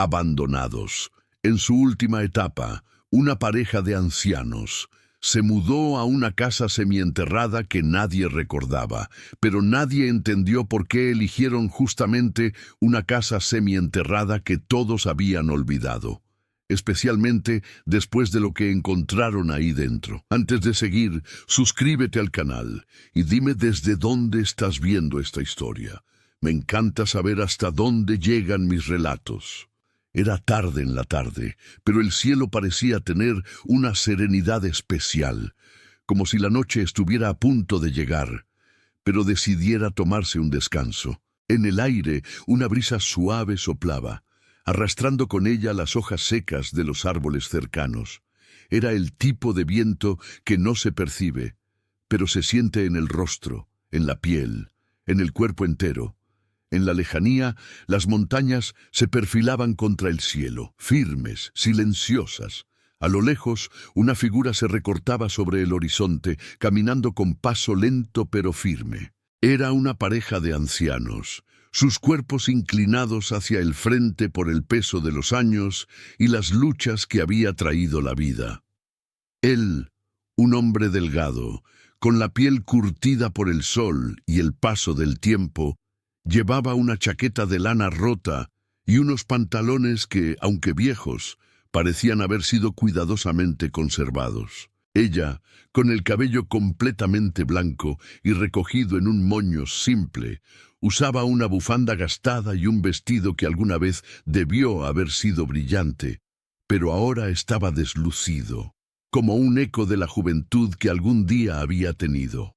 Abandonados. En su última etapa, una pareja de ancianos se mudó a una casa semienterrada que nadie recordaba, pero nadie entendió por qué eligieron justamente una casa semienterrada que todos habían olvidado, especialmente después de lo que encontraron ahí dentro. Antes de seguir, suscríbete al canal y dime desde dónde estás viendo esta historia. Me encanta saber hasta dónde llegan mis relatos. Era tarde en la tarde, pero el cielo parecía tener una serenidad especial, como si la noche estuviera a punto de llegar, pero decidiera tomarse un descanso. En el aire, una brisa suave soplaba, arrastrando con ella las hojas secas de los árboles cercanos. Era el tipo de viento que no se percibe, pero se siente en el rostro, en la piel, en el cuerpo entero. En la lejanía, las montañas se perfilaban contra el cielo, firmes, silenciosas. A lo lejos, una figura se recortaba sobre el horizonte, caminando con paso lento pero firme. Era una pareja de ancianos, sus cuerpos inclinados hacia el frente por el peso de los años y las luchas que había traído la vida. Él, un hombre delgado, con la piel curtida por el sol y el paso del tiempo, llevaba una chaqueta de lana rota y unos pantalones que, aunque viejos, parecían haber sido cuidadosamente conservados. Ella, con el cabello completamente blanco y recogido en un moño simple, usaba una bufanda gastada y un vestido que alguna vez debió haber sido brillante, pero ahora estaba deslucido, como un eco de la juventud que algún día había tenido.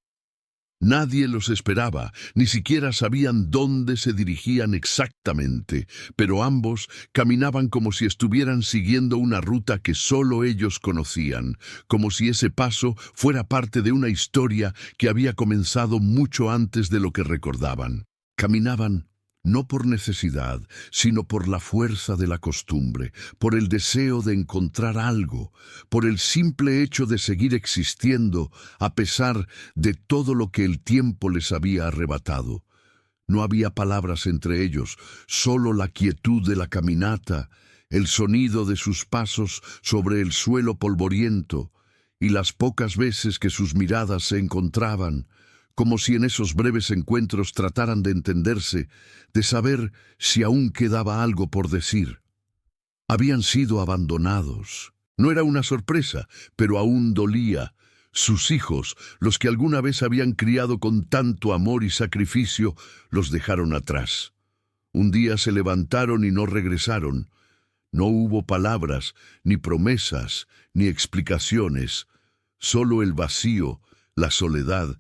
Nadie los esperaba, ni siquiera sabían dónde se dirigían exactamente, pero ambos caminaban como si estuvieran siguiendo una ruta que solo ellos conocían, como si ese paso fuera parte de una historia que había comenzado mucho antes de lo que recordaban. Caminaban no por necesidad, sino por la fuerza de la costumbre, por el deseo de encontrar algo, por el simple hecho de seguir existiendo a pesar de todo lo que el tiempo les había arrebatado. No había palabras entre ellos, solo la quietud de la caminata, el sonido de sus pasos sobre el suelo polvoriento y las pocas veces que sus miradas se encontraban, como si en esos breves encuentros trataran de entenderse, de saber si aún quedaba algo por decir. Habían sido abandonados. No era una sorpresa, pero aún dolía. Sus hijos, los que alguna vez habían criado con tanto amor y sacrificio, los dejaron atrás. Un día se levantaron y no regresaron. No hubo palabras, ni promesas, ni explicaciones. Solo el vacío, la soledad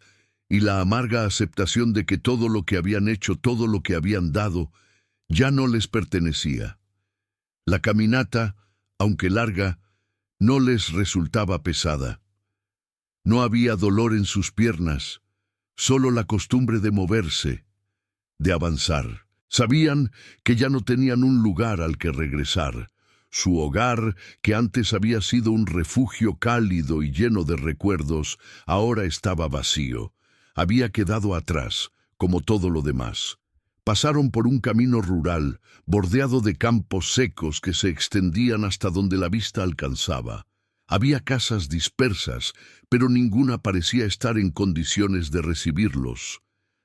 y la amarga aceptación de que todo lo que habían hecho, todo lo que habían dado, ya no les pertenecía. La caminata, aunque larga, no les resultaba pesada. No había dolor en sus piernas, solo la costumbre de moverse, de avanzar. Sabían que ya no tenían un lugar al que regresar. Su hogar, que antes había sido un refugio cálido y lleno de recuerdos, ahora estaba vacío. Había quedado atrás, como todo lo demás. Pasaron por un camino rural, bordeado de campos secos que se extendían hasta donde la vista alcanzaba. Había casas dispersas, pero ninguna parecía estar en condiciones de recibirlos.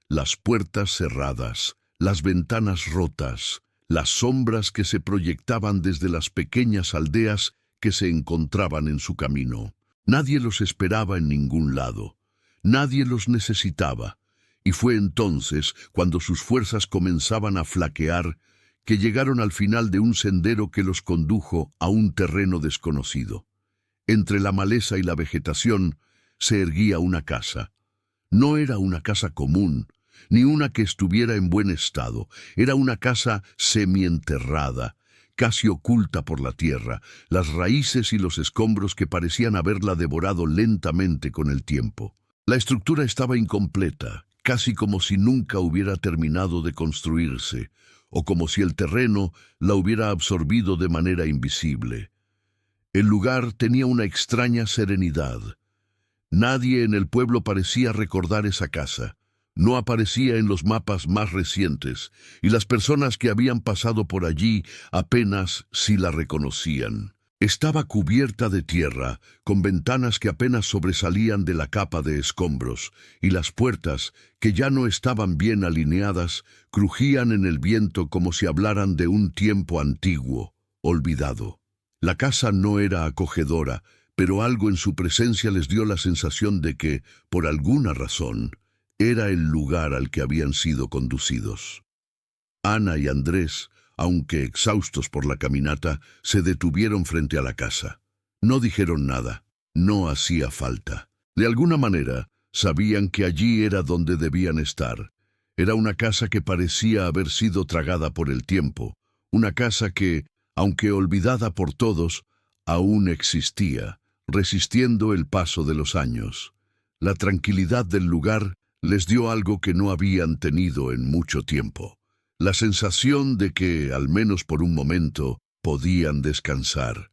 Las puertas cerradas, las ventanas rotas, las sombras que se proyectaban desde las pequeñas aldeas que se encontraban en su camino. Nadie los esperaba en ningún lado. Nadie los necesitaba, y fue entonces, cuando sus fuerzas comenzaban a flaquear, que llegaron al final de un sendero que los condujo a un terreno desconocido. Entre la maleza y la vegetación se erguía una casa. No era una casa común, ni una que estuviera en buen estado. Era una casa semienterrada, casi oculta por la tierra, las raíces y los escombros que parecían haberla devorado lentamente con el tiempo. La estructura estaba incompleta, casi como si nunca hubiera terminado de construirse, o como si el terreno la hubiera absorbido de manera invisible. El lugar tenía una extraña serenidad. Nadie en el pueblo parecía recordar esa casa. No aparecía en los mapas más recientes, y las personas que habían pasado por allí apenas si la reconocían. Estaba cubierta de tierra, con ventanas que apenas sobresalían de la capa de escombros, y las puertas, que ya no estaban bien alineadas, crujían en el viento como si hablaran de un tiempo antiguo, olvidado. La casa no era acogedora, pero algo en su presencia les dio la sensación de que, por alguna razón, era el lugar al que habían sido conducidos. Ana y Andrés, aunque exhaustos por la caminata, se detuvieron frente a la casa. No dijeron nada, no hacía falta. De alguna manera, sabían que allí era donde debían estar. Era una casa que parecía haber sido tragada por el tiempo, una casa que, aunque olvidada por todos, aún existía, resistiendo el paso de los años. La tranquilidad del lugar les dio algo que no habían tenido en mucho tiempo. La sensación de que, al menos por un momento, podían descansar.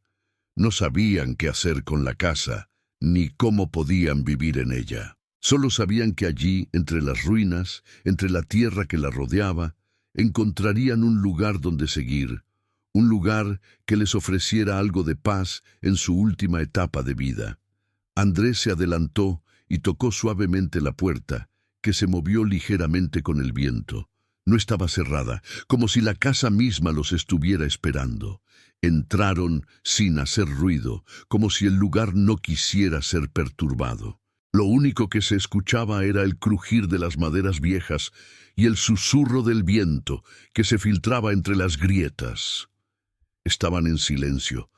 No sabían qué hacer con la casa, ni cómo podían vivir en ella. Solo sabían que allí, entre las ruinas, entre la tierra que la rodeaba, encontrarían un lugar donde seguir, un lugar que les ofreciera algo de paz en su última etapa de vida. Andrés se adelantó y tocó suavemente la puerta, que se movió ligeramente con el viento. No estaba cerrada, como si la casa misma los estuviera esperando. Entraron sin hacer ruido, como si el lugar no quisiera ser perturbado. Lo único que se escuchaba era el crujir de las maderas viejas y el susurro del viento que se filtraba entre las grietas. Estaban en silencio,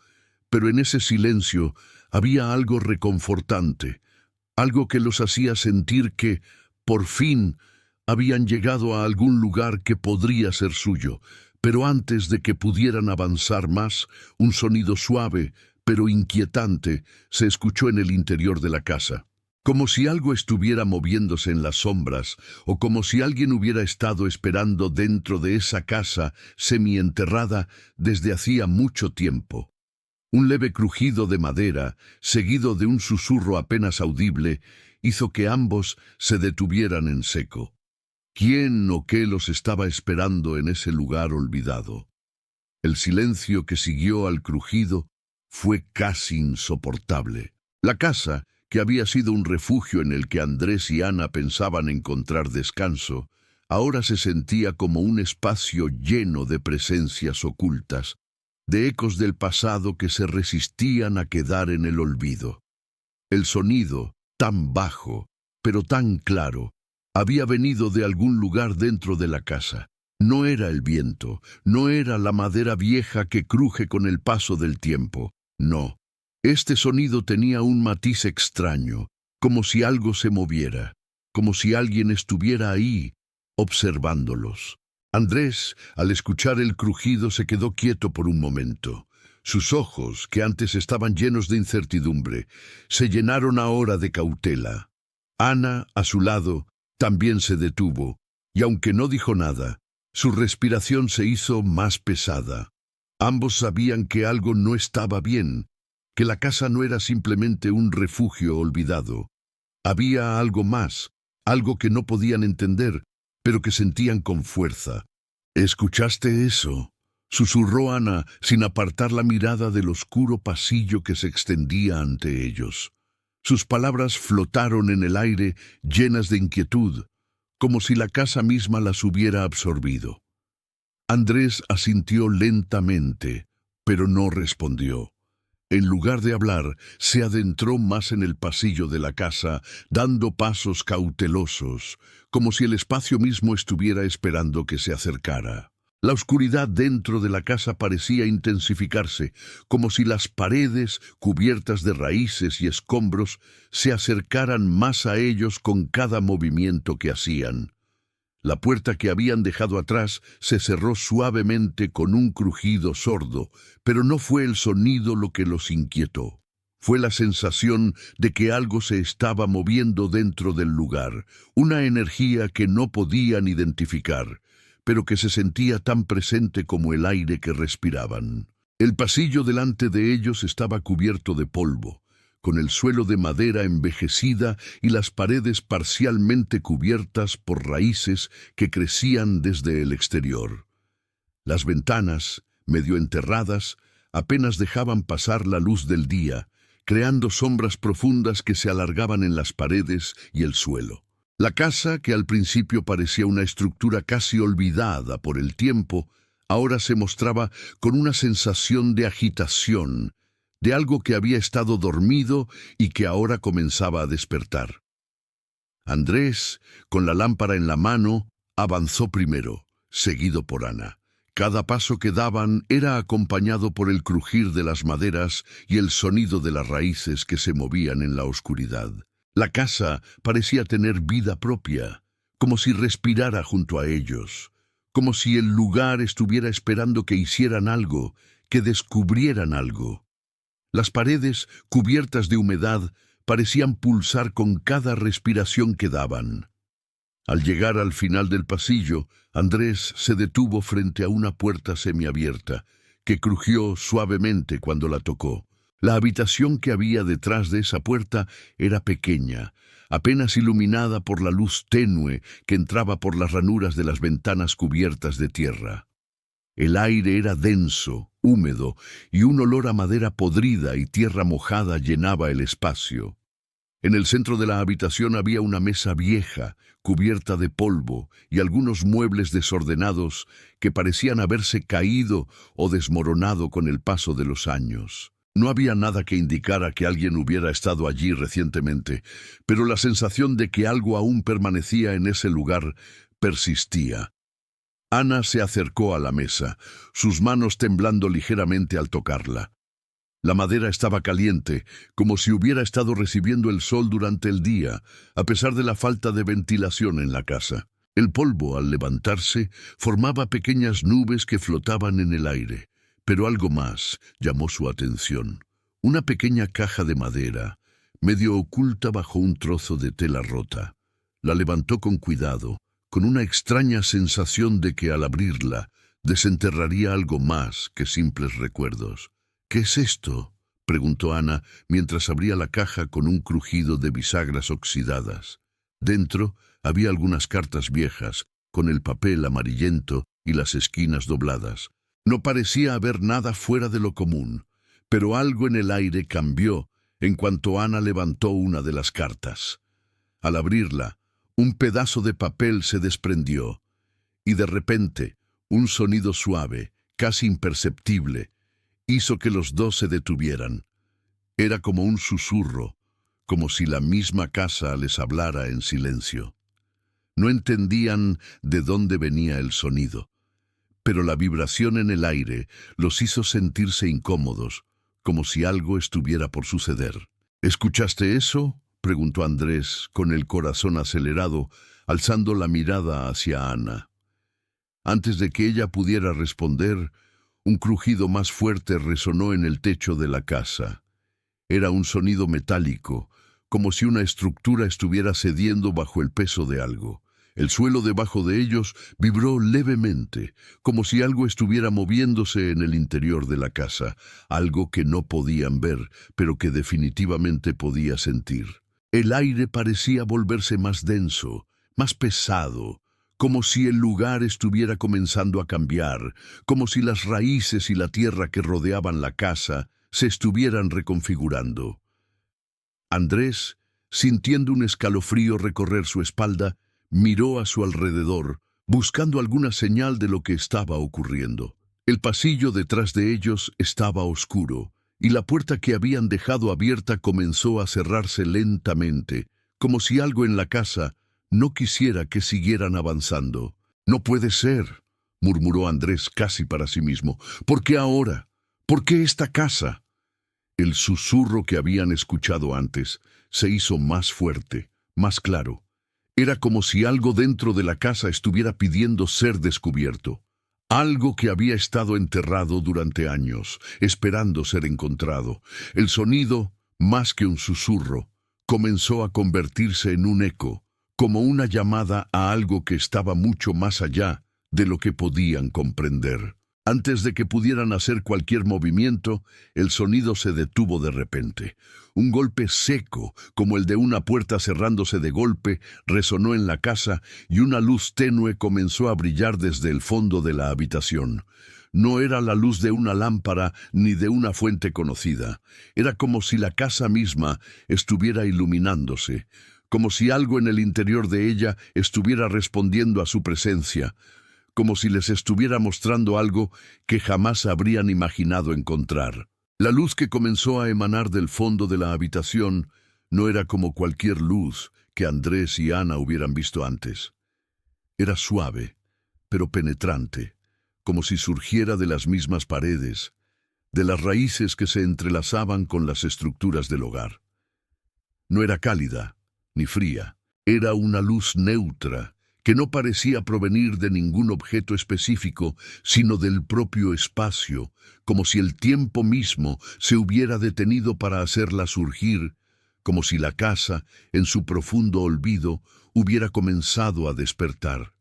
pero en ese silencio había algo reconfortante, algo que los hacía sentir que, por fin, habían llegado a algún lugar que podría ser suyo, pero antes de que pudieran avanzar más, un sonido suave, pero inquietante, se escuchó en el interior de la casa. Como si algo estuviera moviéndose en las sombras, o como si alguien hubiera estado esperando dentro de esa casa semienterrada desde hacía mucho tiempo. Un leve crujido de madera, seguido de un susurro apenas audible, hizo que ambos se detuvieran en seco. ¿Quién o qué los estaba esperando en ese lugar olvidado? El silencio que siguió al crujido fue casi insoportable. La casa, que había sido un refugio en el que Andrés y Ana pensaban encontrar descanso, ahora se sentía como un espacio lleno de presencias ocultas, de ecos del pasado que se resistían a quedar en el olvido. El sonido, tan bajo, pero tan claro, había venido de algún lugar dentro de la casa. No era el viento, no era la madera vieja que cruje con el paso del tiempo, no. Este sonido tenía un matiz extraño, como si algo se moviera, como si alguien estuviera ahí, observándolos. Andrés, al escuchar el crujido, se quedó quieto por un momento. Sus ojos, que antes estaban llenos de incertidumbre, se llenaron ahora de cautela. Ana, a su lado, también se detuvo, y aunque no dijo nada, su respiración se hizo más pesada. Ambos sabían que algo no estaba bien, que la casa no era simplemente un refugio olvidado. Había algo más, algo que no podían entender, pero que sentían con fuerza. ¿Escuchaste eso?, susurró Ana, sin apartar la mirada del oscuro pasillo que se extendía ante ellos. Sus palabras flotaron en el aire, llenas de inquietud, como si la casa misma las hubiera absorbido. Andrés asintió lentamente, pero no respondió. En lugar de hablar, se adentró más en el pasillo de la casa, dando pasos cautelosos, como si el espacio mismo estuviera esperando que se acercara. La oscuridad dentro de la casa parecía intensificarse, como si las paredes, cubiertas de raíces y escombros, se acercaran más a ellos con cada movimiento que hacían. La puerta que habían dejado atrás se cerró suavemente con un crujido sordo, pero no fue el sonido lo que los inquietó. Fue la sensación de que algo se estaba moviendo dentro del lugar, una energía que no podían identificar, pero que se sentía tan presente como el aire que respiraban. El pasillo delante de ellos estaba cubierto de polvo, con el suelo de madera envejecida y las paredes parcialmente cubiertas por raíces que crecían desde el exterior. Las ventanas, medio enterradas, apenas dejaban pasar la luz del día, creando sombras profundas que se alargaban en las paredes y el suelo. La casa, que al principio parecía una estructura casi olvidada por el tiempo, ahora se mostraba con una sensación de agitación, de algo que había estado dormido y que ahora comenzaba a despertar. Andrés, con la lámpara en la mano, avanzó primero, seguido por Ana. Cada paso que daban era acompañado por el crujir de las maderas y el sonido de las raíces que se movían en la oscuridad. La casa parecía tener vida propia, como si respirara junto a ellos, como si el lugar estuviera esperando que hicieran algo, que descubrieran algo. Las paredes, cubiertas de humedad, parecían pulsar con cada respiración que daban. Al llegar al final del pasillo, Andrés se detuvo frente a una puerta semiabierta, que crujió suavemente cuando la tocó. La habitación que había detrás de esa puerta era pequeña, apenas iluminada por la luz tenue que entraba por las ranuras de las ventanas cubiertas de tierra. El aire era denso, húmedo, y un olor a madera podrida y tierra mojada llenaba el espacio. En el centro de la habitación había una mesa vieja, cubierta de polvo, y algunos muebles desordenados que parecían haberse caído o desmoronado con el paso de los años. No había nada que indicara que alguien hubiera estado allí recientemente, pero la sensación de que algo aún permanecía en ese lugar persistía. Ana se acercó a la mesa, sus manos temblando ligeramente al tocarla. La madera estaba caliente, como si hubiera estado recibiendo el sol durante el día, a pesar de la falta de ventilación en la casa. El polvo, al levantarse, formaba pequeñas nubes que flotaban en el aire, pero algo más llamó su atención. Una pequeña caja de madera, medio oculta bajo un trozo de tela rota. La levantó con cuidado, con una extraña sensación de que al abrirla desenterraría algo más que simples recuerdos. «¿Qué es esto?», preguntó Ana mientras abría la caja con un crujido de bisagras oxidadas. Dentro había algunas cartas viejas, con el papel amarillento y las esquinas dobladas. No parecía haber nada fuera de lo común, pero algo en el aire cambió en cuanto Ana levantó una de las cartas. Al abrirla, un pedazo de papel se desprendió, y de repente, un sonido suave, casi imperceptible, hizo que los dos se detuvieran. Era como un susurro, como si la misma casa les hablara en silencio. No entendían de dónde venía el sonido, pero la vibración en el aire los hizo sentirse incómodos, como si algo estuviera por suceder. «¿Escuchaste eso?», preguntó Andrés, con el corazón acelerado, alzando la mirada hacia Ana. Antes de que ella pudiera responder, un crujido más fuerte resonó en el techo de la casa. Era un sonido metálico, como si una estructura estuviera cediendo bajo el peso de algo. El suelo debajo de ellos vibró levemente, como si algo estuviera moviéndose en el interior de la casa, algo que no podían ver, pero que definitivamente podía sentir. El aire parecía volverse más denso, más pesado, como si el lugar estuviera comenzando a cambiar, como si las raíces y la tierra que rodeaban la casa se estuvieran reconfigurando. Andrés, sintiendo un escalofrío recorrer su espalda, miró a su alrededor, buscando alguna señal de lo que estaba ocurriendo. El pasillo detrás de ellos estaba oscuro, y la puerta que habían dejado abierta comenzó a cerrarse lentamente, como si algo en la casa no quisiera que siguieran avanzando. «No puede ser», murmuró Andrés casi para sí mismo. «¿Por qué ahora? ¿Por qué esta casa?». El susurro que habían escuchado antes se hizo más fuerte, más claro. Era como si algo dentro de la casa estuviera pidiendo ser descubierto. Algo que había estado enterrado durante años, esperando ser encontrado. El sonido, más que un susurro, comenzó a convertirse en un eco, como una llamada a algo que estaba mucho más allá de lo que podían comprender. Antes de que pudieran hacer cualquier movimiento, el sonido se detuvo de repente. Un golpe seco, como el de una puerta cerrándose de golpe, resonó en la casa y una luz tenue comenzó a brillar desde el fondo de la habitación. No era la luz de una lámpara ni de una fuente conocida. Era como si la casa misma estuviera iluminándose, como si algo en el interior de ella estuviera respondiendo a su presencia, como si les estuviera mostrando algo que jamás habrían imaginado encontrar. La luz que comenzó a emanar del fondo de la habitación no era como cualquier luz que Andrés y Ana hubieran visto antes. Era suave, pero penetrante, como si surgiera de las mismas paredes, de las raíces que se entrelazaban con las estructuras del hogar. No era cálida, ni fría. Era una luz neutra, que no parecía provenir de ningún objeto específico, sino del propio espacio, como si el tiempo mismo se hubiera detenido para hacerla surgir, como si la casa, en su profundo olvido, hubiera comenzado a despertar.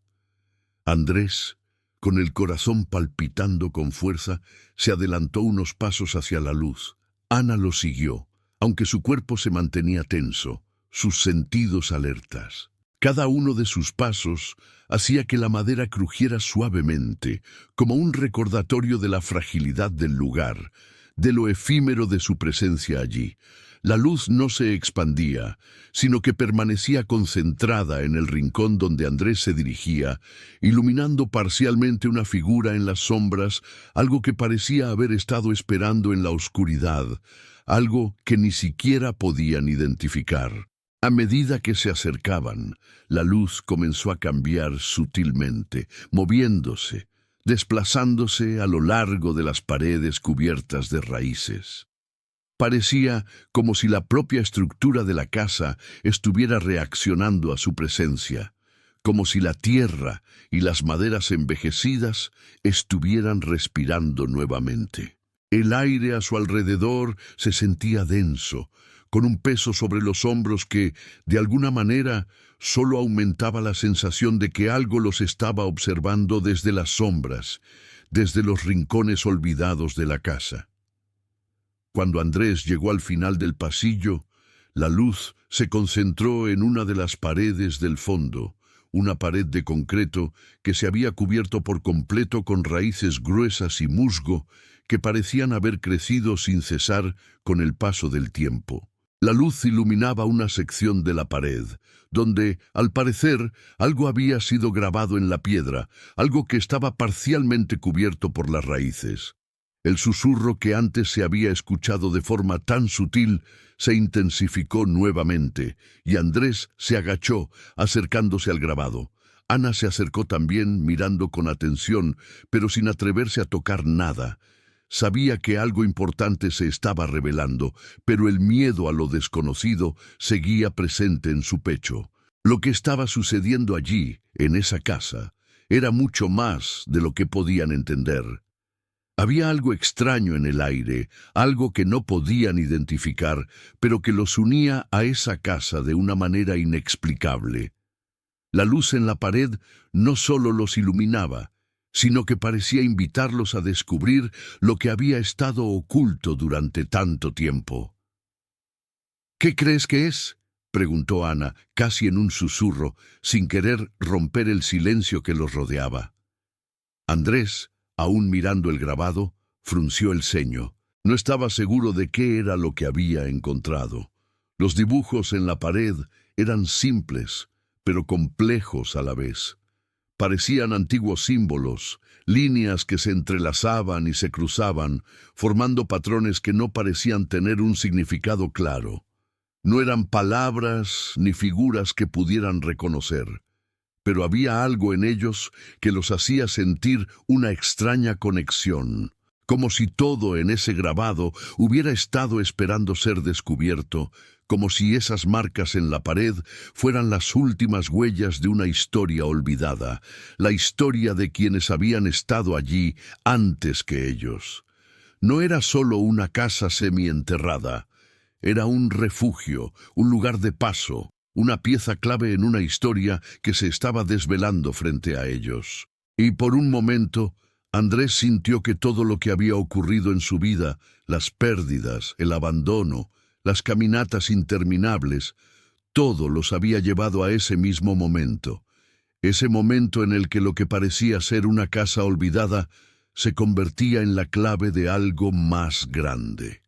Andrés, con el corazón palpitando con fuerza, se adelantó unos pasos hacia la luz. Ana lo siguió, aunque su cuerpo se mantenía tenso, sus sentidos alertas. Cada uno de sus pasos hacía que la madera crujiera suavemente, como un recordatorio de la fragilidad del lugar, de lo efímero de su presencia allí. La luz no se expandía, sino que permanecía concentrada en el rincón donde Andrés se dirigía, iluminando parcialmente una figura en las sombras, algo que parecía haber estado esperando en la oscuridad, algo que ni siquiera podían identificar. A medida que se acercaban, la luz comenzó a cambiar sutilmente, moviéndose, desplazándose a lo largo de las paredes cubiertas de raíces. Parecía como si la propia estructura de la casa estuviera reaccionando a su presencia, como si la tierra y las maderas envejecidas estuvieran respirando nuevamente. El aire a su alrededor se sentía denso, con un peso sobre los hombros que, de alguna manera, solo aumentaba la sensación de que algo los estaba observando desde las sombras, desde los rincones olvidados de la casa. Cuando Andrés llegó al final del pasillo, la luz se concentró en una de las paredes del fondo, una pared de concreto que se había cubierto por completo con raíces gruesas y musgo que parecían haber crecido sin cesar con el paso del tiempo. La luz iluminaba una sección de la pared, donde, al parecer, algo había sido grabado en la piedra, algo que estaba parcialmente cubierto por las raíces. El susurro que antes se había escuchado de forma tan sutil se intensificó nuevamente, y Andrés se agachó, acercándose al grabado. Ana se acercó también, mirando con atención, pero sin atreverse a tocar nada. Sabía que algo importante se estaba revelando, pero el miedo a lo desconocido seguía presente en su pecho. Lo que estaba sucediendo allí, en esa casa, era mucho más de lo que podían entender. Había algo extraño en el aire, algo que no podían identificar, pero que los unía a esa casa de una manera inexplicable. La luz en la pared no solo los iluminaba, sino que parecía invitarlos a descubrir lo que había estado oculto durante tanto tiempo. «¿Qué crees que es?», preguntó Ana, casi en un susurro, sin querer romper el silencio que los rodeaba. Andrés, aún mirando el grabado, frunció el ceño. No estaba seguro de qué era lo que había encontrado. Los dibujos en la pared eran simples, pero complejos a la vez. Parecían antiguos símbolos, líneas que se entrelazaban y se cruzaban, formando patrones que no parecían tener un significado claro. No eran palabras ni figuras que pudieran reconocer, pero había algo en ellos que los hacía sentir una extraña conexión, como si todo en ese grabado hubiera estado esperando ser descubierto, como si esas marcas en la pared fueran las últimas huellas de una historia olvidada, la historia de quienes habían estado allí antes que ellos. No era solo una casa semienterrada, era un refugio, un lugar de paso, una pieza clave en una historia que se estaba desvelando frente a ellos. Y por un momento, Andrés sintió que todo lo que había ocurrido en su vida, las pérdidas, el abandono, las caminatas interminables, todo los había llevado a ese mismo momento. Ese momento en el que lo que parecía ser una casa olvidada se convertía en la clave de algo más grande.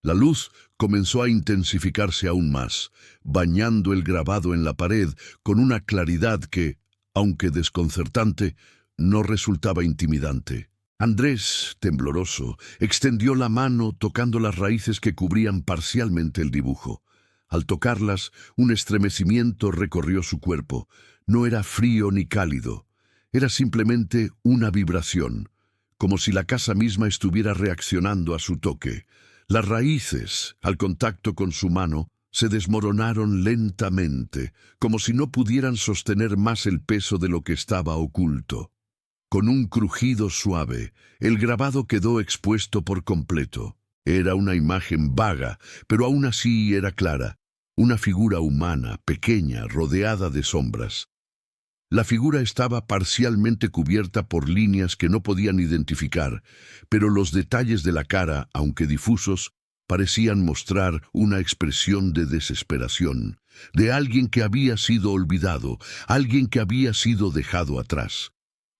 La luz comenzó a intensificarse aún más, bañando el grabado en la pared con una claridad que, aunque desconcertante, no resultaba intimidante. Andrés, tembloroso, extendió la mano tocando las raíces que cubrían parcialmente el dibujo. Al tocarlas, un estremecimiento recorrió su cuerpo. No era frío ni cálido, era simplemente una vibración, como si la casa misma estuviera reaccionando a su toque. Las raíces, al contacto con su mano, se desmoronaron lentamente, como si no pudieran sostener más el peso de lo que estaba oculto. Con un crujido suave, el grabado quedó expuesto por completo. Era una imagen vaga, pero aún así era clara. Una figura humana, pequeña, rodeada de sombras. La figura estaba parcialmente cubierta por líneas que no podían identificar, pero los detalles de la cara, aunque difusos, parecían mostrar una expresión de desesperación, de alguien que había sido olvidado, alguien que había sido dejado atrás.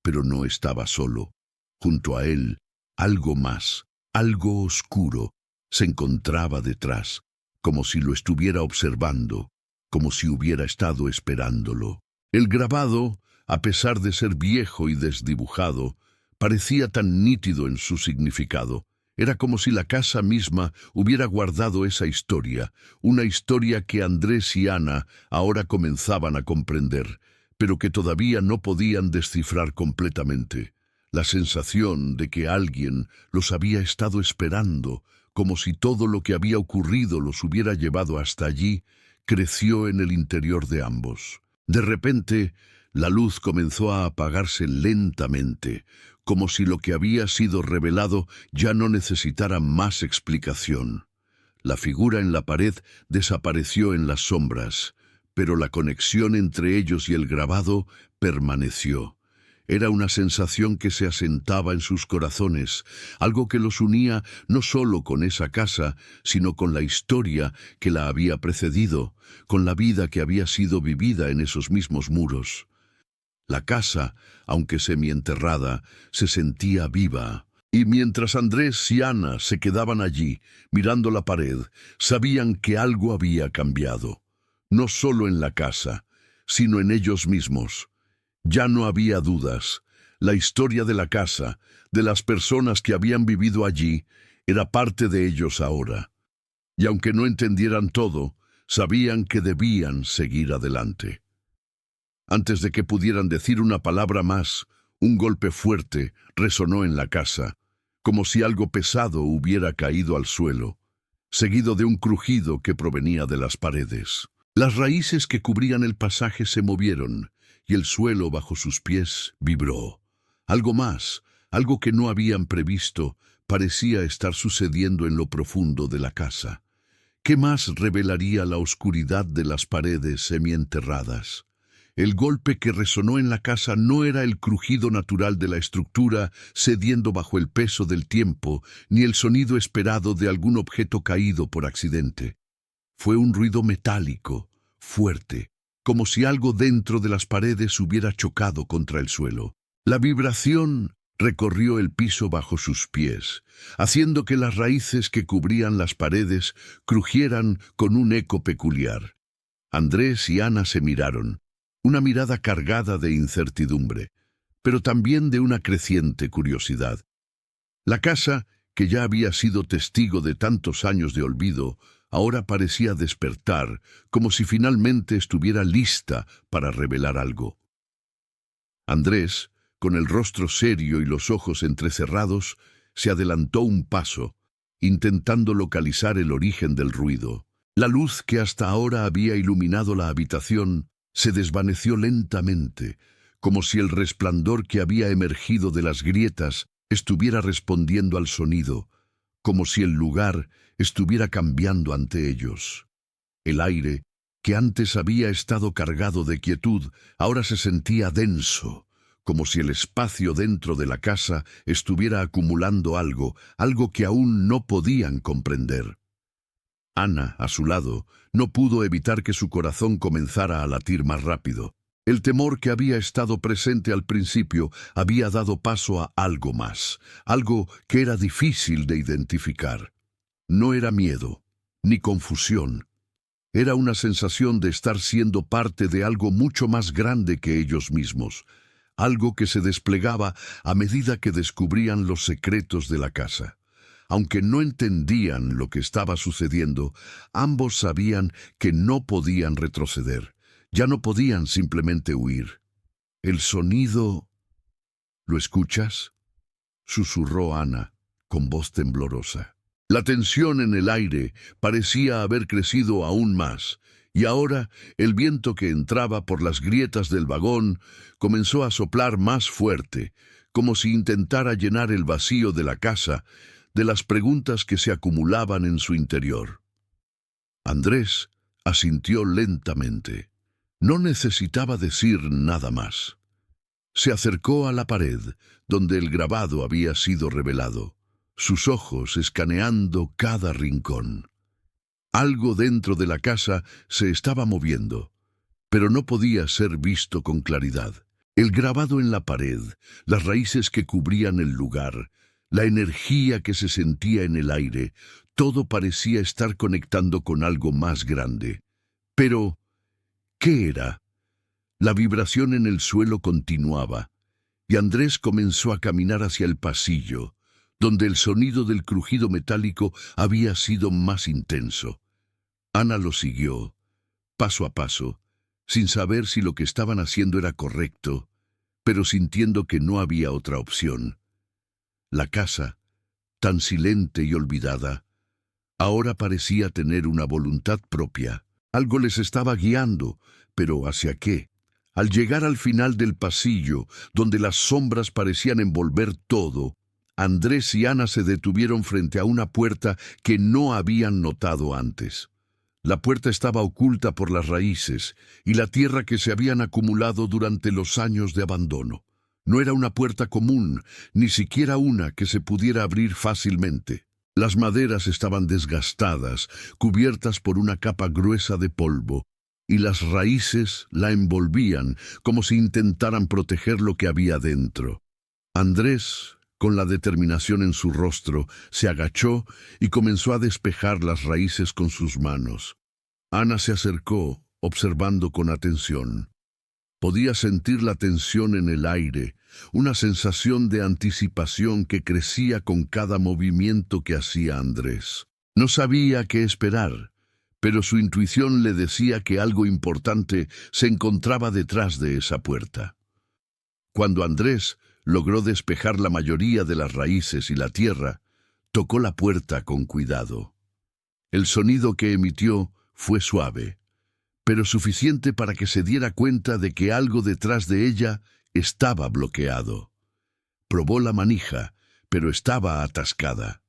Pero no estaba solo. Junto a él, algo más, algo oscuro, se encontraba detrás, como si lo estuviera observando, como si hubiera estado esperándolo. El grabado, a pesar de ser viejo y desdibujado, parecía tan nítido en su significado. Era como si la casa misma hubiera guardado esa historia, una historia que Andrés y Ana ahora comenzaban a comprender, pero que todavía no podían descifrar completamente. La sensación de que alguien los había estado esperando, como si todo lo que había ocurrido los hubiera llevado hasta allí, creció en el interior de ambos. De repente, la luz comenzó a apagarse lentamente, como si lo que había sido revelado ya no necesitara más explicación. La figura en la pared desapareció en las sombras, pero la conexión entre ellos y el grabado permaneció. Era una sensación que se asentaba en sus corazones, algo que los unía no solo con esa casa, sino con la historia que la había precedido, con la vida que había sido vivida en esos mismos muros. La casa, aunque semienterrada, se sentía viva, y mientras Andrés y Ana se quedaban allí, mirando la pared, sabían que algo había cambiado, no solo en la casa, sino en ellos mismos. Ya no había dudas. La historia de la casa, de las personas que habían vivido allí, era parte de ellos ahora. Y aunque no entendieran todo, sabían que debían seguir adelante. Antes de que pudieran decir una palabra más, un golpe fuerte resonó en la casa, como si algo pesado hubiera caído al suelo, seguido de un crujido que provenía de las paredes. Las raíces que cubrían el pasaje se movieron, y el suelo bajo sus pies vibró. Algo más, algo que no habían previsto, parecía estar sucediendo en lo profundo de la casa. ¿Qué más revelaría la oscuridad de las paredes semienterradas? El golpe que resonó en la casa no era el crujido natural de la estructura cediendo bajo el peso del tiempo, ni el sonido esperado de algún objeto caído por accidente. Fue un ruido metálico, fuerte, como si algo dentro de las paredes hubiera chocado contra el suelo. La vibración recorrió el piso bajo sus pies, haciendo que las raíces que cubrían las paredes crujieran con un eco peculiar. Andrés y Ana se miraron, una mirada cargada de incertidumbre, pero también de una creciente curiosidad. La casa, que ya había sido testigo de tantos años de olvido, ahora parecía despertar, como si finalmente estuviera lista para revelar algo. Andrés, con el rostro serio y los ojos entrecerrados, se adelantó un paso, intentando localizar el origen del ruido. La luz que hasta ahora había iluminado la habitación se desvaneció lentamente, como si el resplandor que había emergido de las grietas estuviera respondiendo al sonido, como si el lugar estuviera cambiando ante ellos. El aire, que antes había estado cargado de quietud, ahora se sentía denso, como si el espacio dentro de la casa estuviera acumulando algo que aún no podían comprender. Ana, a su lado, no pudo evitar que su corazón comenzara a latir más rápido. El temor que había estado presente al principio había dado paso a algo más, algo que era difícil de identificar. No era miedo, ni confusión. Era una sensación de estar siendo parte de algo mucho más grande que ellos mismos, algo que se desplegaba a medida que descubrían los secretos de la casa. Aunque no entendían lo que estaba sucediendo, ambos sabían que no podían retroceder. Ya no podían simplemente huir. El sonido... ¿Lo escuchas?, susurró Ana, con voz temblorosa. La tensión en el aire parecía haber crecido aún más, y ahora el viento que entraba por las grietas del vagón comenzó a soplar más fuerte, como si intentara llenar el vacío de la casa de las preguntas que se acumulaban en su interior. Andrés asintió lentamente. No necesitaba decir nada más. Se acercó a la pared donde el grabado había sido revelado, sus ojos escaneando cada rincón. Algo dentro de la casa se estaba moviendo, pero no podía ser visto con claridad. El grabado en la pared, las raíces que cubrían el lugar, la energía que se sentía en el aire, todo parecía estar conectando con algo más grande. Pero, ¿qué era? La vibración en el suelo continuaba, y Andrés comenzó a caminar hacia el pasillo, donde el sonido del crujido metálico había sido más intenso. Ana lo siguió, paso a paso, sin saber si lo que estaban haciendo era correcto, pero sintiendo que no había otra opción. La casa, tan silente y olvidada, ahora parecía tener una voluntad propia. Algo les estaba guiando, pero ¿hacia qué? Al llegar al final del pasillo, donde las sombras parecían envolver todo, Andrés y Ana se detuvieron frente a una puerta que no habían notado antes. La puerta estaba oculta por las raíces y la tierra que se habían acumulado durante los años de abandono. No era una puerta común, ni siquiera una que se pudiera abrir fácilmente. Las maderas estaban desgastadas, cubiertas por una capa gruesa de polvo, y las raíces la envolvían como si intentaran proteger lo que había dentro. Andrés, con la determinación en su rostro, se agachó y comenzó a despejar las raíces con sus manos. Ana se acercó, observando con atención. Podía sentir la tensión en el aire, una sensación de anticipación que crecía con cada movimiento que hacía Andrés. No sabía qué esperar, pero su intuición le decía que algo importante se encontraba detrás de esa puerta. Cuando Andrés logró despejar la mayoría de las raíces y la tierra, tocó la puerta con cuidado. El sonido que emitió fue suave, pero suficiente para que se diera cuenta de que algo detrás de ella estaba bloqueado. Probó la manija, pero estaba atascada.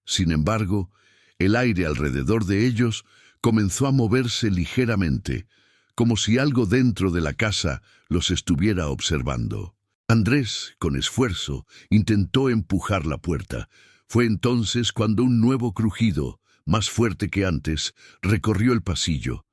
Sin embargo, el aire alrededor de ellos comenzó a moverse ligeramente, como si algo dentro de la casa los estuviera observando. Andrés, con esfuerzo, intentó empujar la puerta. Fue entonces cuando un nuevo crujido, más fuerte que antes, recorrió el pasillo,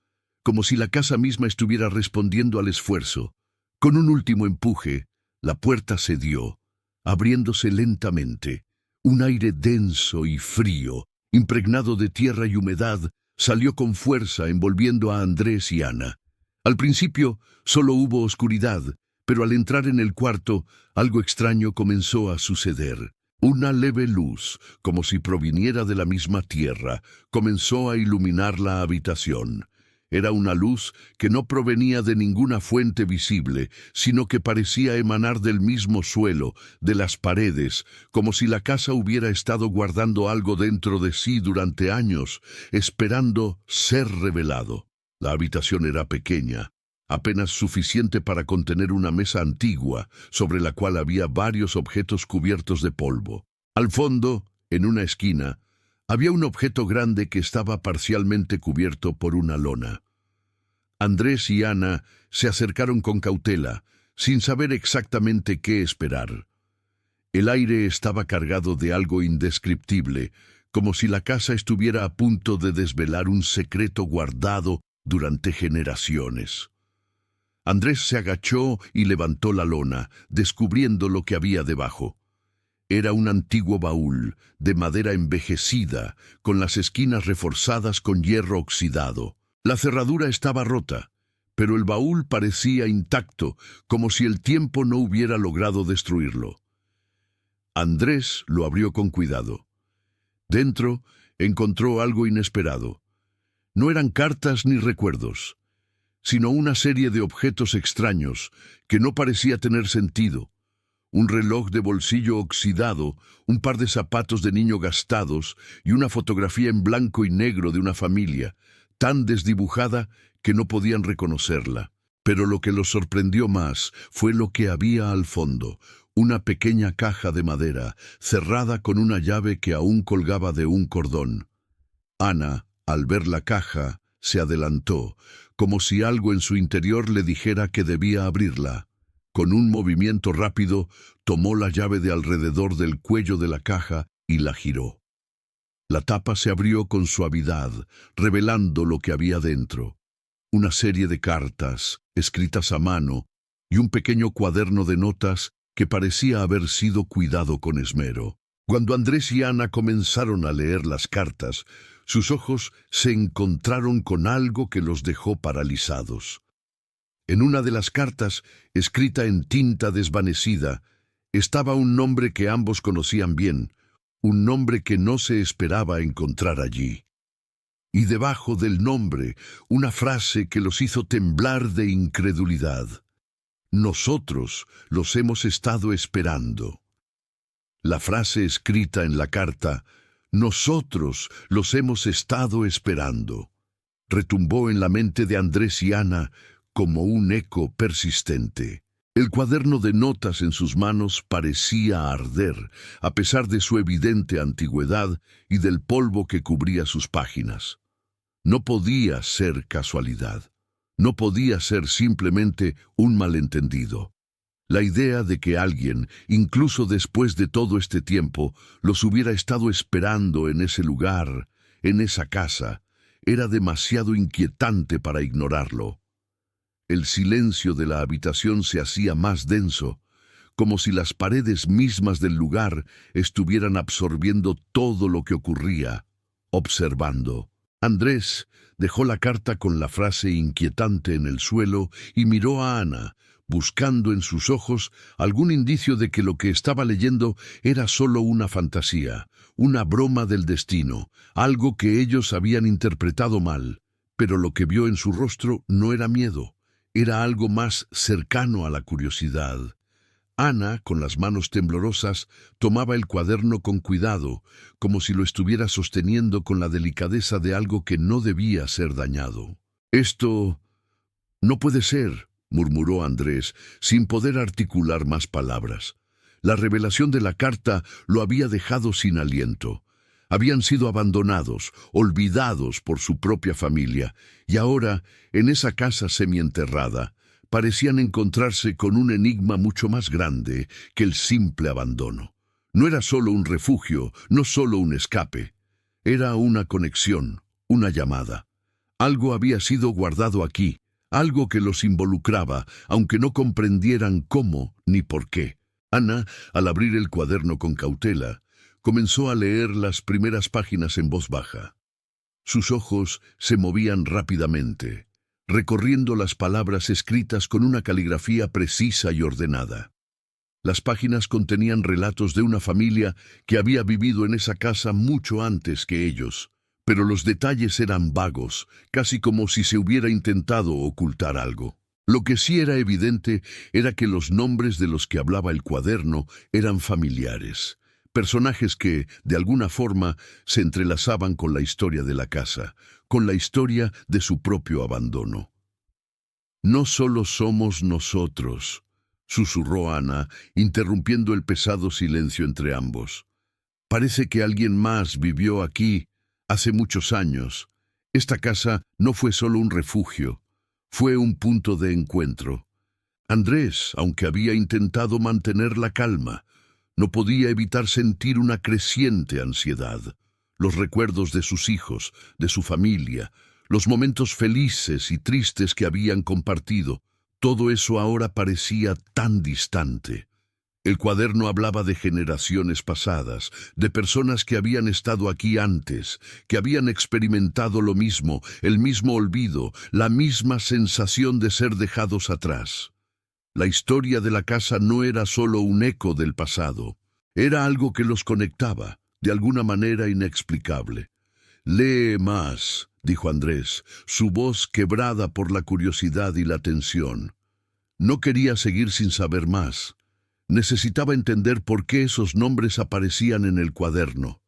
como si la casa misma estuviera respondiendo al esfuerzo. Con un último empuje, la puerta cedió, abriéndose lentamente. Un aire denso y frío, impregnado de tierra y humedad, salió con fuerza envolviendo a Andrés y Ana. Al principio solo hubo oscuridad, pero al entrar en el cuarto, algo extraño comenzó a suceder. Una leve luz, como si proviniera de la misma tierra, comenzó a iluminar la habitación. Era una luz que no provenía de ninguna fuente visible, sino que parecía emanar del mismo suelo, de las paredes, como si la casa hubiera estado guardando algo dentro de sí durante años, esperando ser revelado. La habitación era pequeña, apenas suficiente para contener una mesa antigua, sobre la cual había varios objetos cubiertos de polvo. Al fondo, en una esquina, había un objeto grande que estaba parcialmente cubierto por una lona. Andrés y Ana se acercaron con cautela, sin saber exactamente qué esperar. El aire estaba cargado de algo indescriptible, como si la casa estuviera a punto de desvelar un secreto guardado durante generaciones. Andrés se agachó y levantó la lona, descubriendo lo que había debajo. Era un antiguo baúl, de madera envejecida, con las esquinas reforzadas con hierro oxidado. La cerradura estaba rota, pero el baúl parecía intacto, como si el tiempo no hubiera logrado destruirlo. Andrés lo abrió con cuidado. Dentro encontró algo inesperado. No eran cartas ni recuerdos, sino una serie de objetos extraños que no parecía tener sentido. Un reloj de bolsillo oxidado, un par de zapatos de niño gastados y una fotografía en blanco y negro de una familia, tan desdibujada que no podían reconocerla. Pero lo que los sorprendió más fue lo que había al fondo, una pequeña caja de madera, cerrada con una llave que aún colgaba de un cordón. Ana, al ver la caja, se adelantó, como si algo en su interior le dijera que debía abrirla. Con un movimiento rápido, tomó la llave de alrededor del cuello de la caja y la giró. La tapa se abrió con suavidad, revelando lo que había dentro. Una serie de cartas, escritas a mano, y un pequeño cuaderno de notas que parecía haber sido cuidado con esmero. Cuando Andrés y Ana comenzaron a leer las cartas, sus ojos se encontraron con algo que los dejó paralizados. En una de las cartas, escrita en tinta desvanecida, estaba un nombre que ambos conocían bien, un nombre que no se esperaba encontrar allí. Y debajo del nombre, una frase que los hizo temblar de incredulidad. Nosotros los hemos estado esperando. La frase escrita en la carta, nosotros los hemos estado esperando, retumbó en la mente de Andrés y Ana como un eco persistente. El cuaderno de notas en sus manos parecía arder, a pesar de su evidente antigüedad y del polvo que cubría sus páginas. No podía ser casualidad. No podía ser simplemente un malentendido. La idea de que alguien, incluso después de todo este tiempo, los hubiera estado esperando en ese lugar, en esa casa, era demasiado inquietante para ignorarlo. El silencio de la habitación se hacía más denso, como si las paredes mismas del lugar estuvieran absorbiendo todo lo que ocurría, observando. Andrés dejó la carta con la frase inquietante en el suelo y miró a Ana, buscando en sus ojos algún indicio de que lo que estaba leyendo era solo una fantasía, una broma del destino, algo que ellos habían interpretado mal. Pero lo que vio en su rostro no era miedo, era algo más cercano a la curiosidad. Ana, con las manos temblorosas, tomaba el cuaderno con cuidado, como si lo estuviera sosteniendo con la delicadeza de algo que no debía ser dañado. «Esto no puede ser», murmuró Andrés, sin poder articular más palabras. La revelación de la carta lo había dejado sin aliento. Habían sido abandonados, olvidados por su propia familia, y ahora, en esa casa semienterrada, parecían encontrarse con un enigma mucho más grande que el simple abandono. No era solo un refugio, no solo un escape. Era una conexión, una llamada. Algo había sido guardado aquí, algo que los involucraba, aunque no comprendieran cómo ni por qué. Ana, al abrir el cuaderno con cautela, comenzó a leer las primeras páginas en voz baja. Sus ojos se movían rápidamente, recorriendo las palabras escritas con una caligrafía precisa y ordenada. Las páginas contenían relatos de una familia que había vivido en esa casa mucho antes que ellos, pero los detalles eran vagos, casi como si se hubiera intentado ocultar algo. Lo que sí era evidente era que los nombres de los que hablaba el cuaderno eran familiares, personajes que, de alguna forma, se entrelazaban con la historia de la casa, con la historia de su propio abandono. «No solo somos nosotros», susurró Ana, interrumpiendo el pesado silencio entre ambos. «Parece que alguien más vivió aquí hace muchos años. Esta casa no fue solo un refugio, fue un punto de encuentro». Andrés, aunque había intentado mantener la calma, no podía evitar sentir una creciente ansiedad. Los recuerdos de sus hijos, de su familia, los momentos felices y tristes que habían compartido, todo eso ahora parecía tan distante. El cuaderno hablaba de generaciones pasadas, de personas que habían estado aquí antes, que habían experimentado lo mismo, el mismo olvido, la misma sensación de ser dejados atrás. La historia de la casa no era solo un eco del pasado, era algo que los conectaba, de alguna manera inexplicable. «Lee más», dijo Andrés, su voz quebrada por la curiosidad y la tensión. No quería seguir sin saber más. Necesitaba entender por qué esos nombres aparecían en el cuaderno,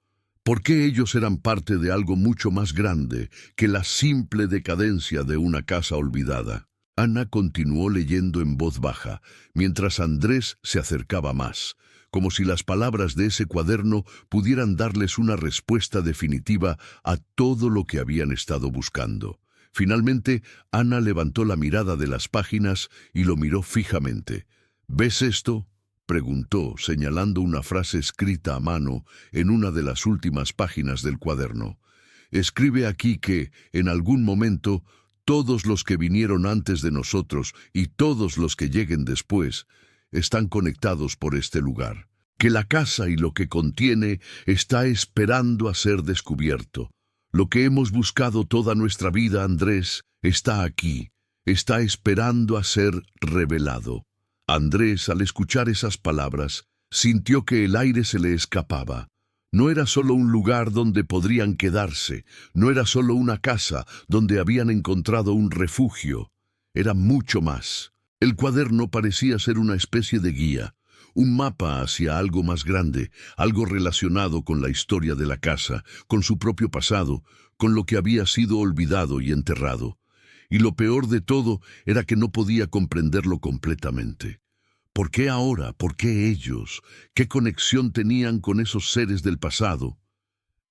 por qué ellos eran parte de algo mucho más grande que la simple decadencia de una casa olvidada. Ana continuó leyendo en voz baja, mientras Andrés se acercaba más, como si las palabras de ese cuaderno pudieran darles una respuesta definitiva a todo lo que habían estado buscando. Finalmente, Ana levantó la mirada de las páginas y lo miró fijamente. «¿Ves esto?», preguntó, señalando una frase escrita a mano en una de las últimas páginas del cuaderno. «Escribe aquí que, en algún momento, todos los que vinieron antes de nosotros y todos los que lleguen después están conectados por este lugar. Que la casa y lo que contiene está esperando a ser descubierto. Lo que hemos buscado toda nuestra vida, Andrés, está aquí, está esperando a ser revelado». Andrés, al escuchar esas palabras, sintió que el aire se le escapaba. No era solo un lugar donde podrían quedarse, no era solo una casa donde habían encontrado un refugio, era mucho más. El cuaderno parecía ser una especie de guía, un mapa hacia algo más grande, algo relacionado con la historia de la casa, con su propio pasado, con lo que había sido olvidado y enterrado. Y lo peor de todo era que no podía comprenderlo completamente. ¿Por qué ahora? ¿Por qué ellos? ¿Qué conexión tenían con esos seres del pasado?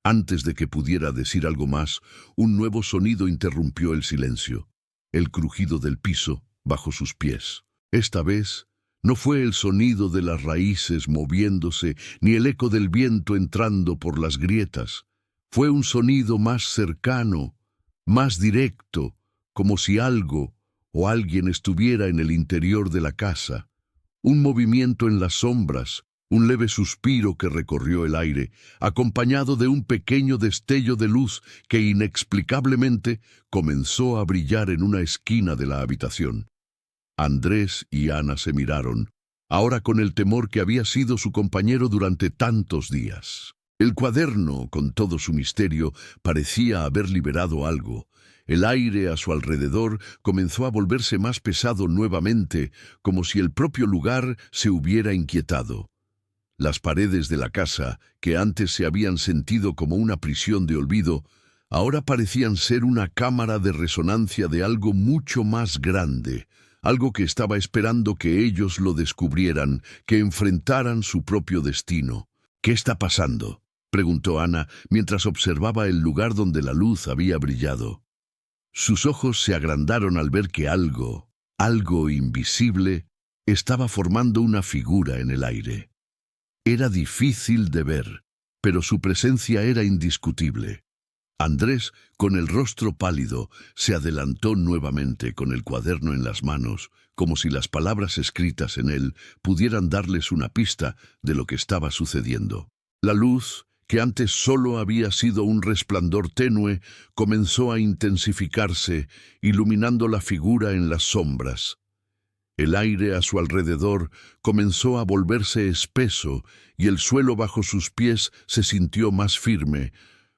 Antes de que pudiera decir algo más, un nuevo sonido interrumpió el silencio, el crujido del piso bajo sus pies. Esta vez no fue el sonido de las raíces moviéndose, ni el eco del viento entrando por las grietas. Fue un sonido más cercano, más directo, como si algo o alguien estuviera en el interior de la casa. Un movimiento en las sombras, un leve suspiro que recorrió el aire, acompañado de un pequeño destello de luz que inexplicablemente comenzó a brillar en una esquina de la habitación. Andrés y Ana se miraron, ahora con el temor que había sido su compañero durante tantos días. El cuaderno, con todo su misterio, parecía haber liberado algo. El aire a su alrededor comenzó a volverse más pesado nuevamente, como si el propio lugar se hubiera inquietado. Las paredes de la casa, que antes se habían sentido como una prisión de olvido, ahora parecían ser una cámara de resonancia de algo mucho más grande, algo que estaba esperando que ellos lo descubrieran, que enfrentaran su propio destino. «¿Qué está pasando?», preguntó Ana mientras observaba el lugar donde la luz había brillado. Sus ojos se agrandaron al ver que algo invisible, estaba formando una figura en el aire. Era difícil de ver, pero su presencia era indiscutible. Andrés, con el rostro pálido, se adelantó nuevamente con el cuaderno en las manos, como si las palabras escritas en él pudieran darles una pista de lo que estaba sucediendo. La luz, que antes solo había sido un resplandor tenue, comenzó a intensificarse, iluminando la figura en las sombras. El aire a su alrededor comenzó a volverse espeso y el suelo bajo sus pies se sintió más firme,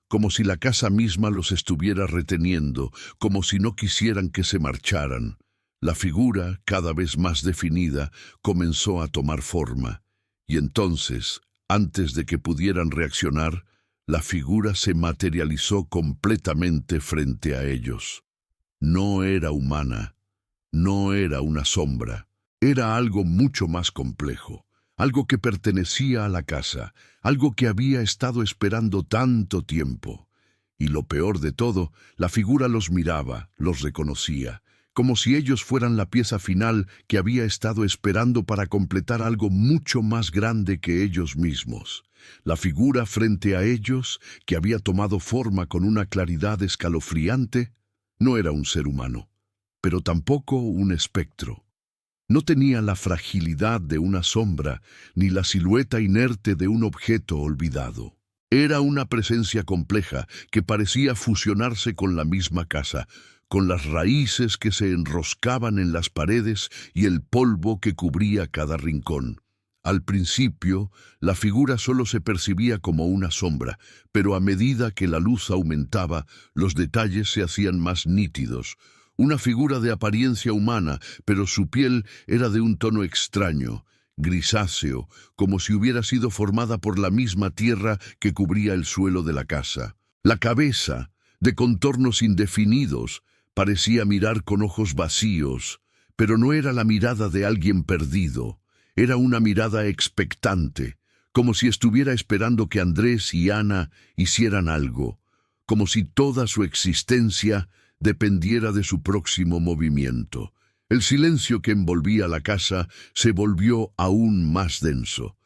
como si la casa misma los estuviera reteniendo, como si no quisieran que se marcharan. La figura, cada vez más definida, comenzó a tomar forma, y entonces, antes de que pudieran reaccionar, la figura se materializó completamente frente a ellos. No era humana, no era una sombra, era algo mucho más complejo, algo que pertenecía a la casa, algo que había estado esperando tanto tiempo. Y lo peor de todo, la figura los miraba, los reconocía, como si ellos fueran la pieza final que había estado esperando para completar algo mucho más grande que ellos mismos. La figura frente a ellos, que había tomado forma con una claridad escalofriante, no era un ser humano, pero tampoco un espectro. No tenía la fragilidad de una sombra, ni la silueta inerte de un objeto olvidado. Era una presencia compleja que parecía fusionarse con la misma casa, con las raíces que se enroscaban en las paredes y el polvo que cubría cada rincón. Al principio, la figura solo se percibía como una sombra, pero a medida que la luz aumentaba, los detalles se hacían más nítidos. Una figura de apariencia humana, pero su piel era de un tono extraño, grisáceo, como si hubiera sido formada por la misma tierra que cubría el suelo de la casa. La cabeza, de contornos indefinidos, parecía mirar con ojos vacíos, pero no era la mirada de alguien perdido. Era una mirada expectante, como si estuviera esperando que Andrés y Ana hicieran algo, como si toda su existencia dependiera de su próximo movimiento. El silencio que envolvía la casa se volvió aún más denso.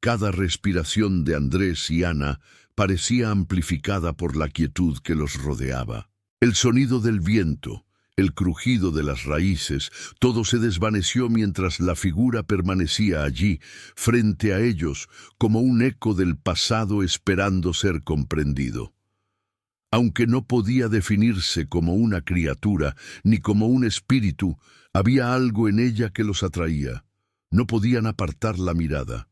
Cada respiración de Andrés y Ana parecía amplificada por la quietud que los rodeaba. El sonido del viento, el crujido de las raíces, todo se desvaneció mientras la figura permanecía allí, frente a ellos, como un eco del pasado esperando ser comprendido. Aunque no podía definirse como una criatura, ni como un espíritu, había algo en ella que los atraía. No podían apartar la mirada.